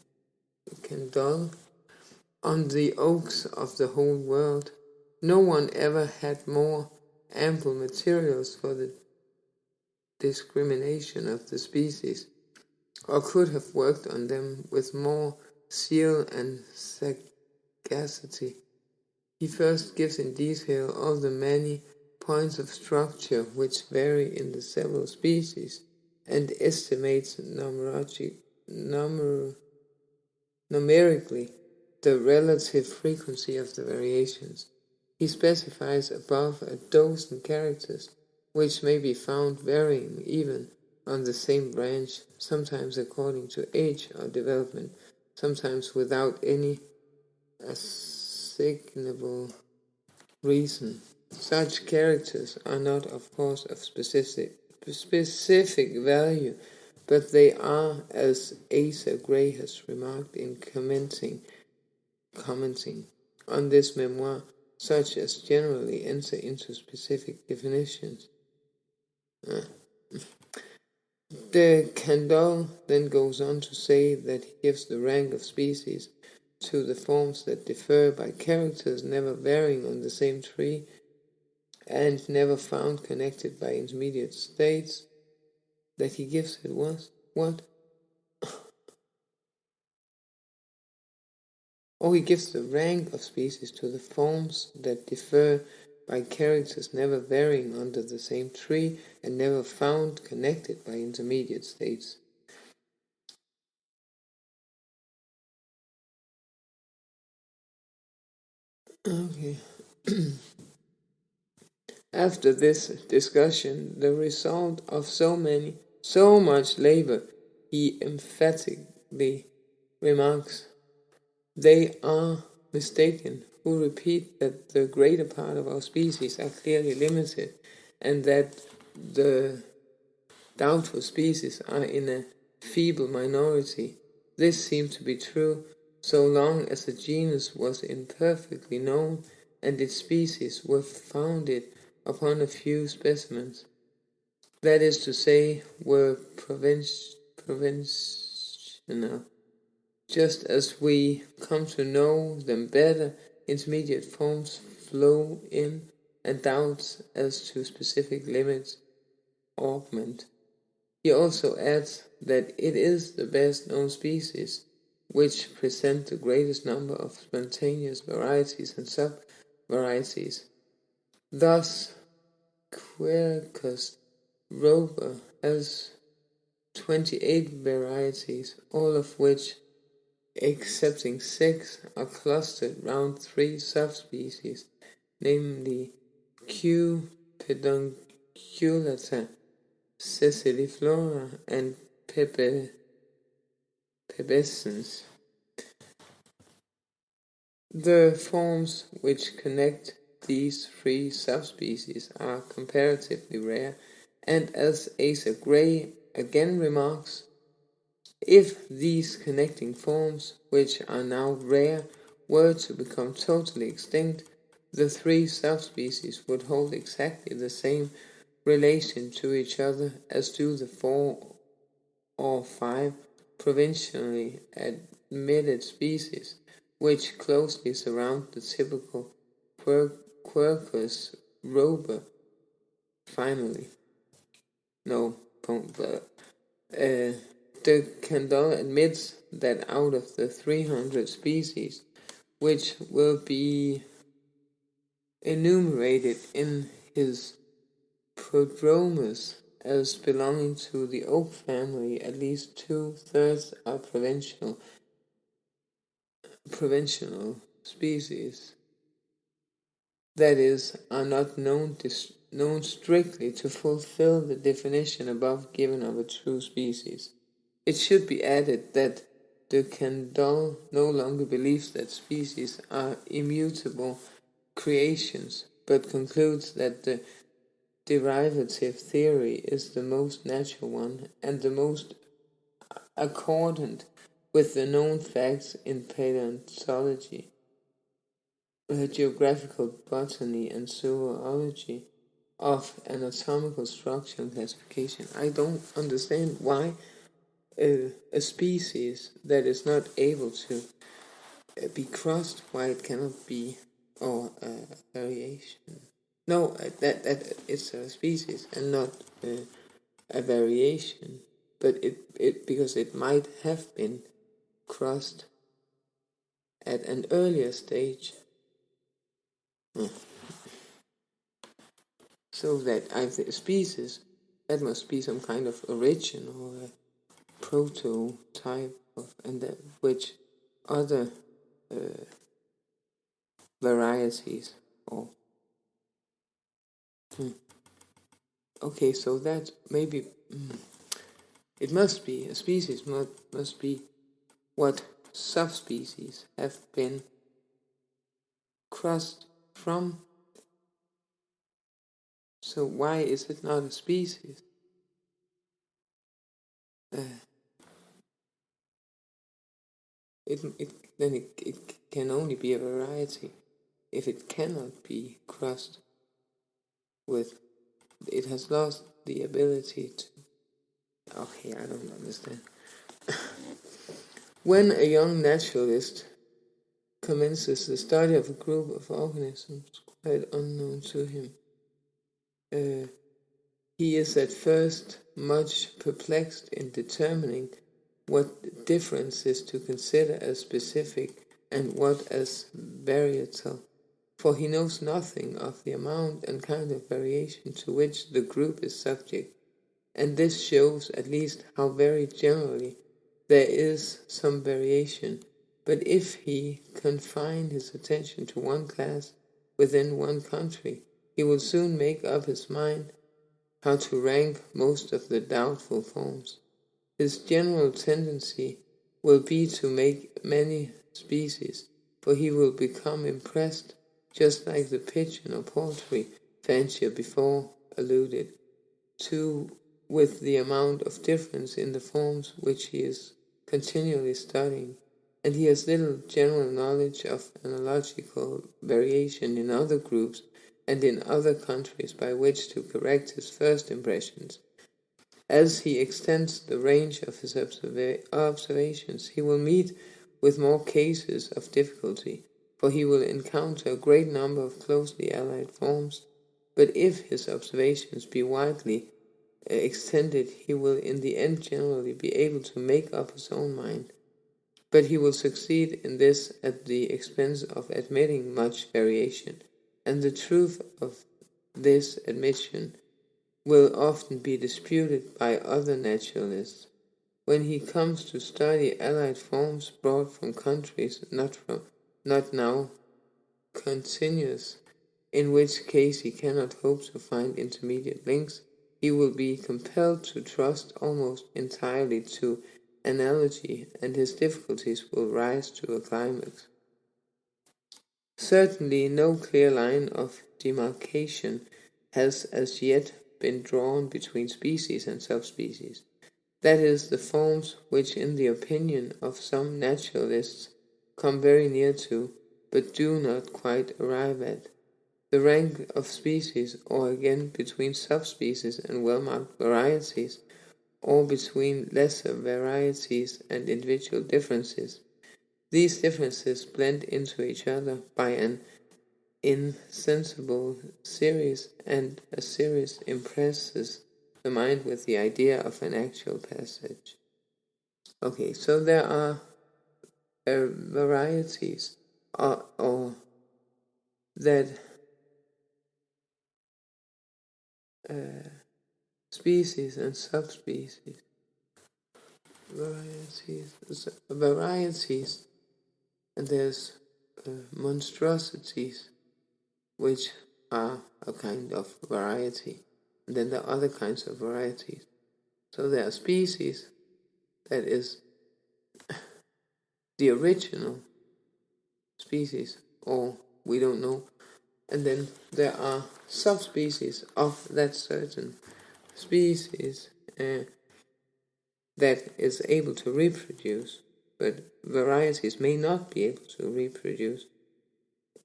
on the oaks of the whole world. No one ever had more ample materials for the discrimination of the species, or could have worked on them with more zeal and sagacity. He first gives in detail all the many points of structure which vary in the several species, and estimates numerically the relative frequency of the variations. He specifies above a dozen characters, which may be found varying even on the same branch, sometimes according to age or development, sometimes without any assignable reason. Such characters are not, of course, of specific value, but they are, as Asa Gray has remarked in commenting on this memoir, such as generally enter into specific definitions. De Candolle then goes on to say that he gives the rank of species to the forms that differ by characters never varying on the same tree and never found connected by intermediate states. That he gives it was what? He gives the rank of species to the forms that differ by characters never varying under the same tree and never found connected by intermediate states. Okay. After this discussion, the result of so much labor, he emphatically remarks, they are mistaken who repeat that the greater part of our species are clearly limited, and that the doubtful species are in a feeble minority. This seemed to be true so long as the genus was imperfectly known and its species were founded upon a few specimens. That is to say, were provincial. Just as we come to know them better, intermediate forms flow in, and doubts as to specific limits augment. He also adds that it is the best known species which present the greatest number of spontaneous varieties and sub-varieties. Thus, Quercus robur has 28 varieties, all of which, excepting 6, are clustered round 3 subspecies, namely Q. pedunculata, Sessiliflora, and pubescens. The forms which connect these 3 subspecies are comparatively rare, and as Asa Gray again remarks, if these connecting forms, which are now rare, were to become totally extinct, the 3 subspecies would hold exactly the same relation to each other as do the 4 or 5 provincially admitted species, which closely surround the typical Quercus robur. Finally, de Candolle admits that out of the 300 species which will be enumerated in his Prodromus as belonging to the oak family, at least 2/3 are provincial species, that is, are not known strictly to fulfill the definition above given of a true species. It should be added that de Candolle no longer believes that species are immutable creations, but concludes that the derivative theory is the most natural one and the most accordant with the known facts in paleontology, geographical botany, and zoology of anatomical structure and classification. I don't understand why a species that is not able to be crossed, why it cannot be, or a variation. No, that it's a species and not a variation, but it because it might have been crossed at an earlier stage. So that a species, that must be some kind of origin or a prototype of, and that which other varieties or. Okay, so that maybe it must be a species must be what subspecies have been crossed from. So why is it not a species? It can only be a variety if it cannot be crossed with. It has lost the ability to. Okay, I don't understand. When a young naturalist commences the study of a group of organisms quite unknown to him, he is at first much perplexed in determining what differences to consider as specific and what as varietal, for he knows nothing of the amount and kind of variation to which the group is subject, and this shows at least how very generally there is some variation. But if he confine his attention to one class within one country, he will soon make up his mind how to rank most of the doubtful forms. His general tendency will be to make many species, for he will become impressed, just like the pigeon or poultry fancier before alluded to, with the amount of difference in the forms which he is continually studying, and he has little general knowledge of analogical variation in other groups and in other countries by which to correct his first impressions. As he extends the range of his observations, he will meet with more cases of difficulty, for he will encounter a great number of closely allied forms. But if his observations be widely extended, he will in the end generally be able to make up his own mind. But he will succeed in this at the expense of admitting much variation, and the truth of this admission will often be disputed by other naturalists. When he comes to study allied forms brought from countries not now continuous, in which case he cannot hope to find intermediate links, he will be compelled to trust almost entirely to analogy, and his difficulties will rise to a climax. Certainly no clear line of demarcation has as yet been drawn between species and subspecies. That is, the forms which, in the opinion of some naturalists, come very near to, but do not quite arrive at, the rank of species, or again between subspecies and well-marked varieties, or between lesser varieties and individual differences. These differences blend into each other by an insensible series, and a series impresses the mind with the idea of an actual passage. Okay, so there are varieties or that species and subspecies. Varieties, and there's monstrosities, which are a kind of variety. And then there are other kinds of varieties. So there are species, that is the original species, or we don't know. And then there are subspecies of that certain species that is able to reproduce, but varieties may not be able to reproduce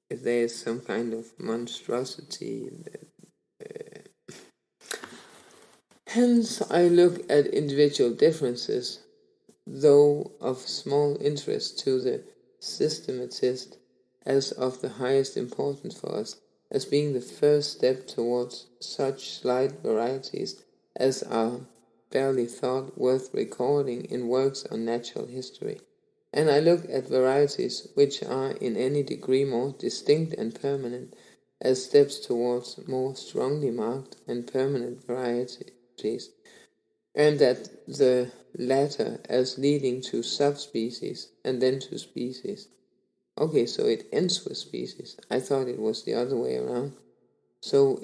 if there is some kind of monstrosity. Hence, I look at individual differences, though of small interest to the systematist, as of the highest importance for us, as being the first step towards such slight varieties as are barely thought worth recording in works on natural history. And I look at varieties which are in any degree more distinct and permanent as steps towards more strongly marked and permanent varieties, and at the latter as leading to subspecies and then to species. Okay, so it ends with species. I thought it was the other way around. So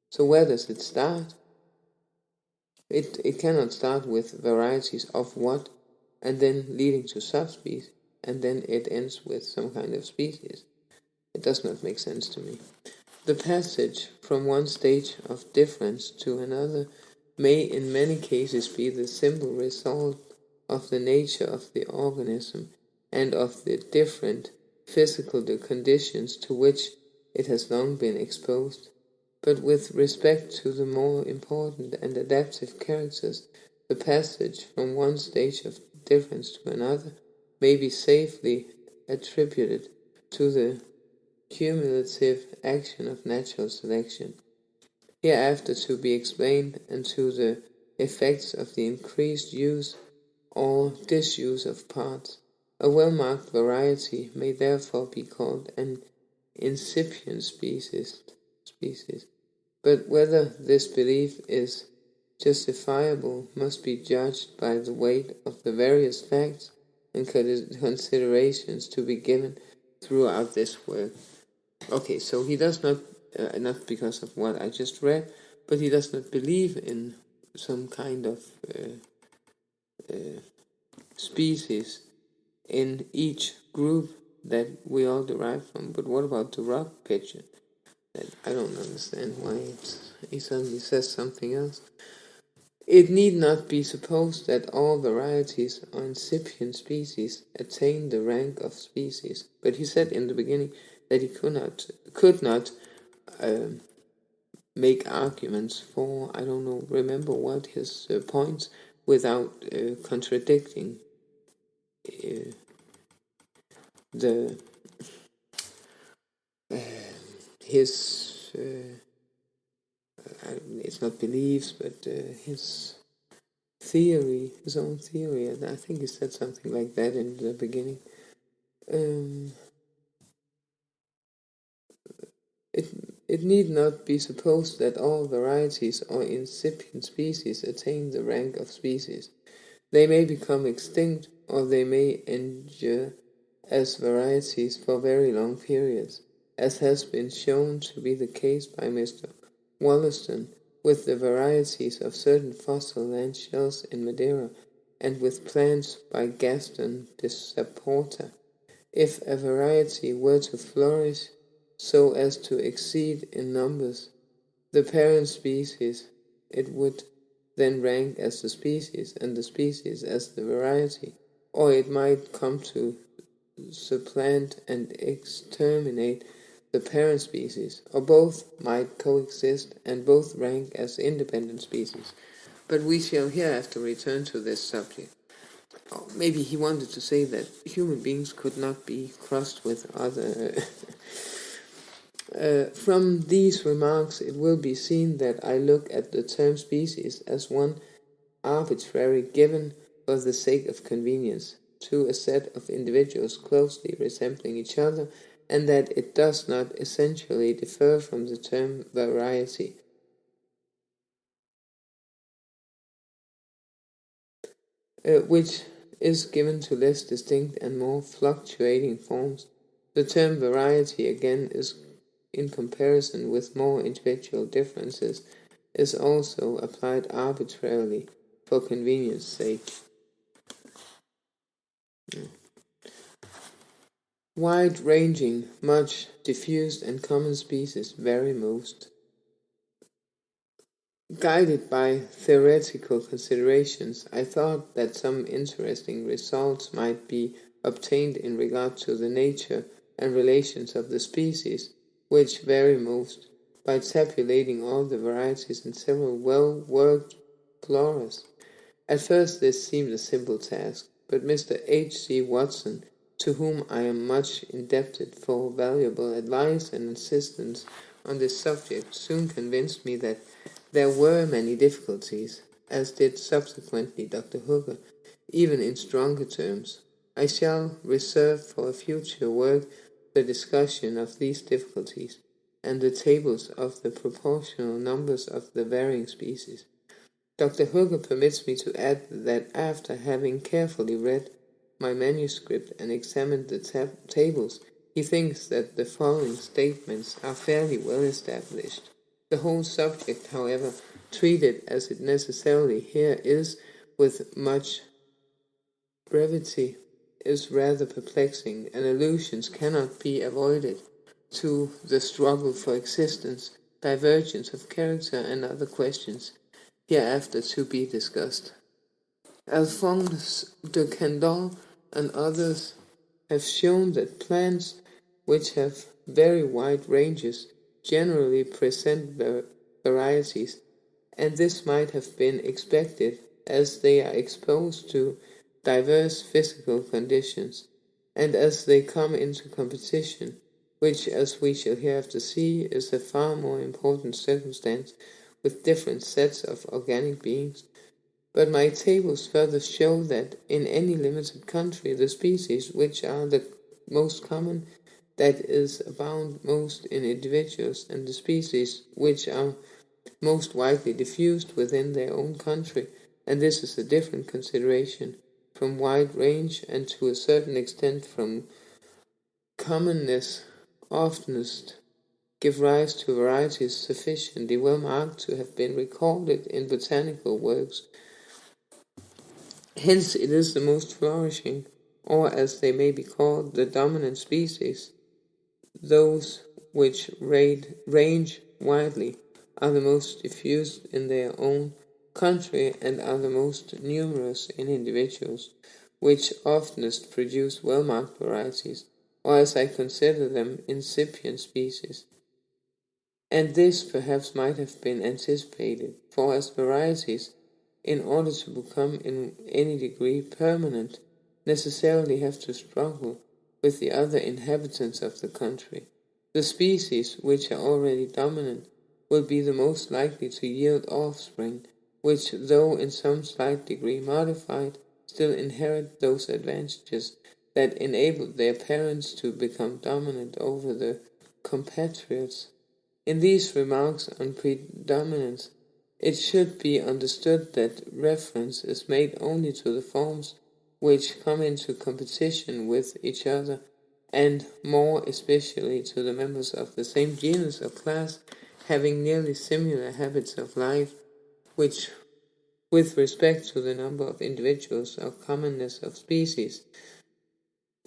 so where does it start? It cannot start with varieties of what, and then leading to subspecies, and then it ends with some kind of species. It does not make sense to me. The passage from one stage of difference to another may in many cases be the simple result of the nature of the organism and of the different physical conditions to which it has long been exposed. But with respect to the more important and adaptive characters, the passage from one stage of difference to another may be safely attributed to the cumulative action of natural selection, hereafter to be explained, and to the effects of the increased use or disuse of parts. A well-marked variety may therefore be called an incipient species. But whether this belief is justifiable must be judged by the weight of the various facts and considerations to be given throughout this work. Okay, so he does not, not because of what I just read, but he does not believe in some kind of species in each group that we all derive from. But what about the rock pigeon? That I don't understand why he suddenly says something else. It need not be supposed that all varieties or incipient species attain the rank of species. But he said in the beginning that he could not make arguments for, I don't know, remember what his points without contradicting the his it's not beliefs, but his theory, his own theory. And I think he said something like that in the beginning. It need not be supposed that all varieties or incipient species attain the rank of species. They may become extinct, or they may endure as varieties for very long periods, as has been shown to be the case by Mr. Wollaston with the varieties of certain fossil land shells in Madeira, and with plants by Gaston de Saporta. If a variety were to flourish so as to exceed in numbers the parent species, it would then rank as the species, and the species as the variety, or it might come to supplant and exterminate the parent species, or both might coexist and both rank as independent species. But we shall hereafter return to this subject. Or maybe he wanted to say that human beings could not be crossed with other. From these remarks, it will be seen that I look at the term species as one arbitrary given for the sake of convenience to a set of individuals closely resembling each other, and that it does not essentially differ from the term variety, which is given to less distinct and more fluctuating forms. The term variety, again, is in comparison with more individual differences, is also applied arbitrarily for convenience sake. Wide-ranging, much diffused and common species vary most. Guided by theoretical considerations, I thought that some interesting results might be obtained in regard to the nature and relations of the species, which vary most, by tabulating all the varieties in several well-worked floras. At first this seemed a simple task, but Mr. H.C. Watson, to whom I am much indebted for valuable advice and assistance on this subject, soon convinced me that there were many difficulties, as did subsequently Dr. Hooker, even in stronger terms. I shall reserve for a future work the discussion of these difficulties, and the tables of the proportional numbers of the varying species. Dr. Hooker permits me to add that after having carefully read my manuscript and examined the tables, he thinks that the following statements are fairly well established. The whole subject, however, treated as it necessarily here is, with much brevity, is rather perplexing, and allusions cannot be avoided to the struggle for existence, divergence of character, and other questions hereafter to be discussed. Alphonse de Candolle and others have shown that plants which have very wide ranges generally present varieties, and this might have been expected as they are exposed to diverse physical conditions, and as they come into competition, which, as we shall hereafter see, is a far more important circumstance with different sets of organic beings. But my tables further show that in any limited country the species which are the most common, that is, abound most in individuals, and the species which are most widely diffused within their own country, and this is a different consideration from wide range and to a certain extent from commonness oftenest give rise to varieties sufficiently well marked to have been recorded in botanical works. Hence it is the most flourishing, or as they may be called, the dominant species. Those which range widely are the most diffused in their own country and are the most numerous in individuals, which oftenest produce well-marked varieties, or as I consider them, incipient species. And this perhaps might have been anticipated, for as varieties, in order to become in any degree permanent, necessarily have to struggle with the other inhabitants of the country. The species which are already dominant will be the most likely to yield offspring, which, though in some slight degree modified, still inherit those advantages that enabled their parents to become dominant over the compatriots. In these remarks on predominance, it should be understood that reference is made only to the forms which come into competition with each other, and more especially to the members of the same genus or class having nearly similar habits of life, which, with respect to the number of individuals or commonness of species,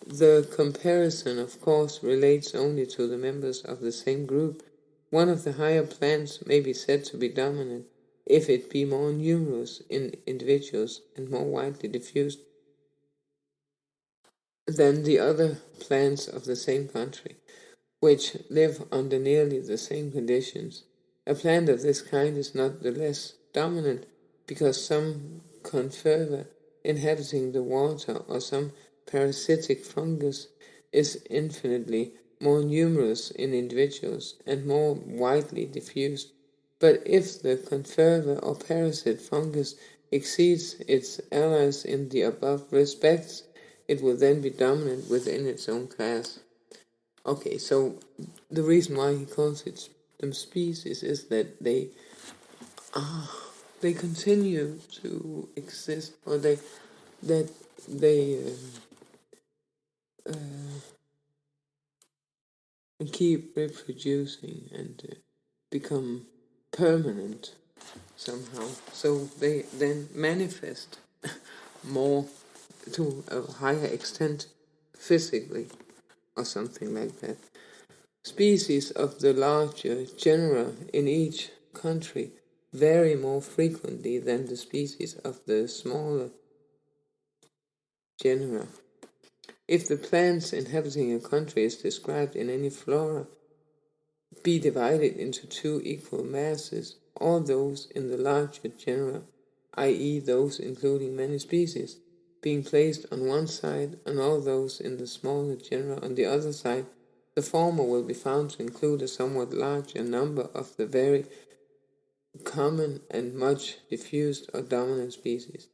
the comparison of course relates only to the members of the same group. One of the higher plants may be said to be dominant if it be more numerous in individuals and more widely diffused than the other plants of the same country, which live under nearly the same conditions. A plant of this kind is not the less dominant because some conferva inhabiting the water or some parasitic fungus is infinitely more numerous in individuals and more widely diffused. But if the conferva or parasite fungus exceeds its allies in the above respects, it will then be dominant within its own class. Okay, so the reason why he calls them species is that they continue to exist, or they keep reproducing and become permanent somehow. So they then manifest more to a higher extent physically or something like that. Species of the larger genera in each country vary more frequently than the species of the smaller genera. If the plants inhabiting a country is described in any flora be divided into two equal masses, all those in the larger genera, i.e. those including many species, being placed on one side and all those in the smaller genera on the other side, the former will be found to include a somewhat larger number of the very common and much diffused or dominant species.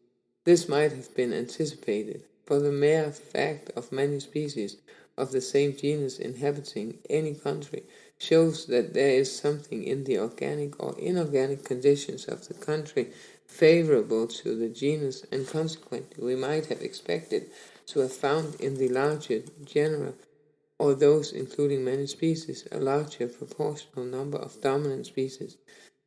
This might have been anticipated, for the mere fact of many species of the same genus inhabiting any country shows that there is something in the organic or inorganic conditions of the country favorable to the genus, and consequently we might have expected to have found in the larger genera, or those including many species, a larger proportional number of dominant species.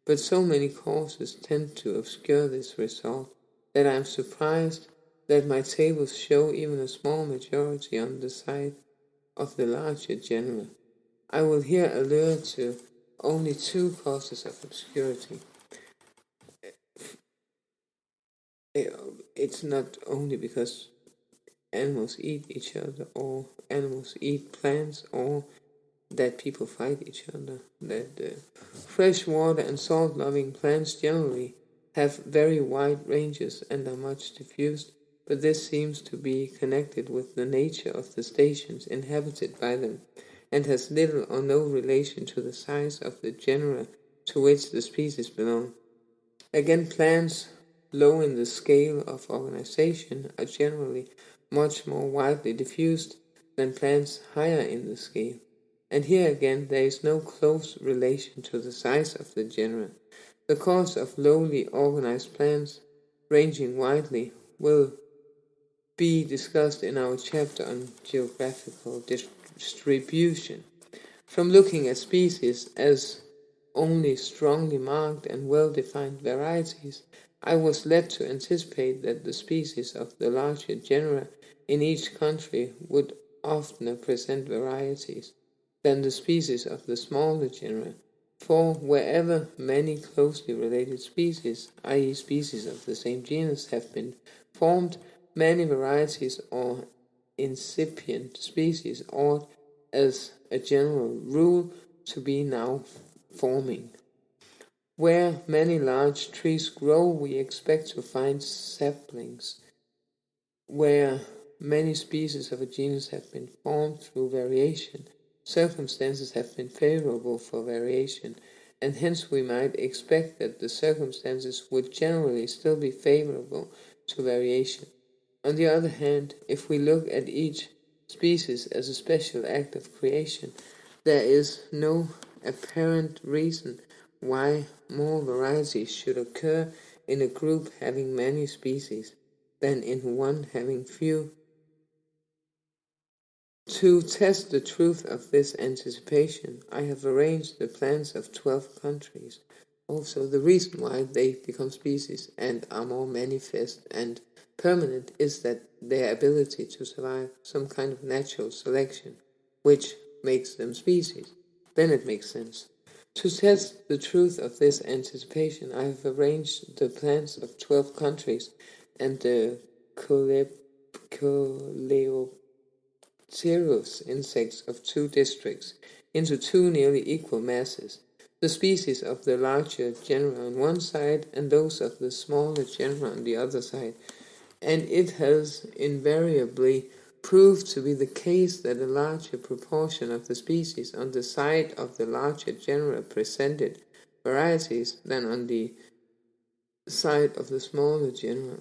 But so many causes tend to obscure this result that I am surprised that my tables show even a small majority on the side of the larger genera. I will here allude to only two causes of obscurity. It's not only because animals eat each other, or animals eat plants, or that people fight each other, that freshwater and salt-loving plants generally have very wide ranges and are much diffused, but this seems to be connected with the nature of the stations inhabited by them, and has little or no relation to the size of the genera to which the species belong. Again, plants low in the scale of organization are generally much more widely diffused than plants higher in the scale. And here again there is no close relation to the size of the genera. The cause of lowly organized plants ranging widely will be discussed in our chapter on geographical distribution. From looking at species as only strongly marked and well-defined varieties, I was led to anticipate that the species of the larger genera in each country would oftener present varieties than the species of the smaller genera, for wherever many closely related species, i.e. species of the same genus, have been formed, many varieties or incipient species ought, as a general rule, to be now forming. Where many large trees grow, we expect to find saplings. Where many species of a genus have been formed through variation, circumstances have been favorable for variation, and hence we might expect that the circumstances would generally still be favorable to variation. On the other hand, if we look at each species as a special act of creation, there is no apparent reason why more varieties should occur in a group having many species than in one having few. To test the truth of this anticipation, I have arranged the plants of 12 countries. Also, the reason why they become species and are more manifest and permanent is that their ability to survive some kind of natural selection, which makes them species. Then it makes sense. To test the truth of this anticipation, I have arranged the plants of 12 countries and the coleopterous insects of 2 districts into 2 nearly equal masses, the species of the larger genera on one side and those of the smaller genera on the other side, and it has invariably proved to be the case that a larger proportion of the species on the side of the larger genera presented varieties than on the side of the smaller genera.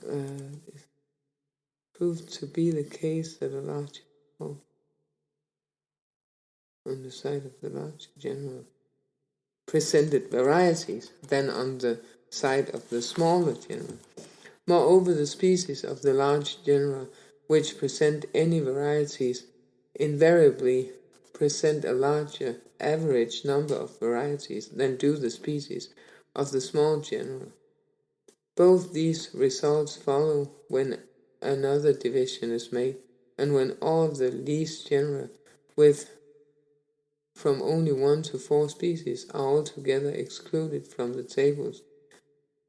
Proved to be the case that a larger on the side of the larger genera presented varieties than on the side of the smaller genera. Moreover, the species of the large genera which present any varieties invariably present a larger average number of varieties than do the species of the small genera. Both these results follow when another division is made, and when all the least genera with from only 1 to 4 species are altogether excluded from the tables.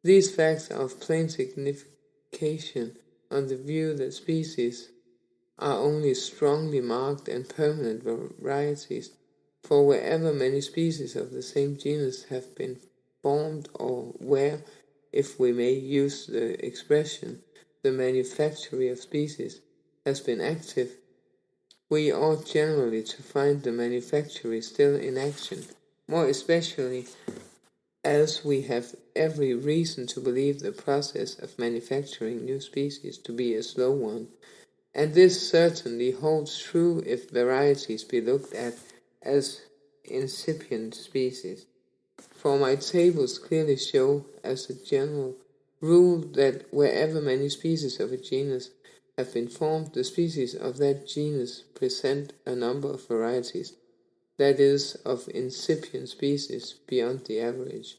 These facts are of plain signification on the view that species are only strongly marked and permanent varieties, for wherever many species of the same genus have been formed, or where, if we may use the expression, the manufactory of species has been active, we ought generally to find the manufactory still in action, more especially as we have every reason to believe the process of manufacturing new species to be a slow one, and this certainly holds true if varieties be looked at as incipient species. For my tables clearly show, as a general rule, that wherever many species of a genus have been formed, the species of that genus present a number of varieties, that is, of incipient species, beyond the average.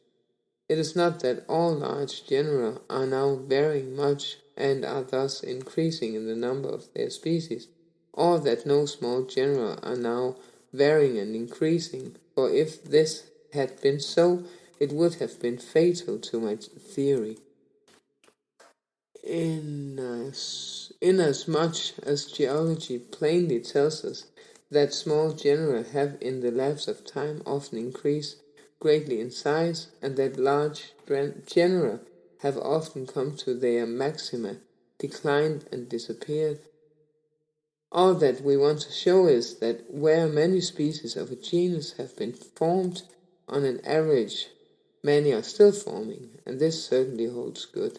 It is not that all large genera are now varying much and are thus increasing in the number of their species, or that no small genera are now varying and increasing, for if this had been so, it would have been fatal to my theory. Inasmuch as geology plainly tells us that small genera have in the lapse of time often increased greatly in size, and that large genera have often come to their maxima, declined and disappeared, all that we want to show is that where many species of a genus have been formed, on an average, many are still forming, and this certainly holds good.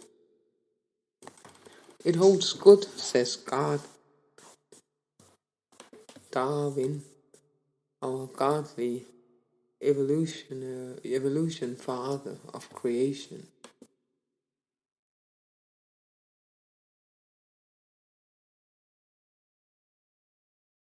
It holds good, says Darwin, our godly evolution father of creation.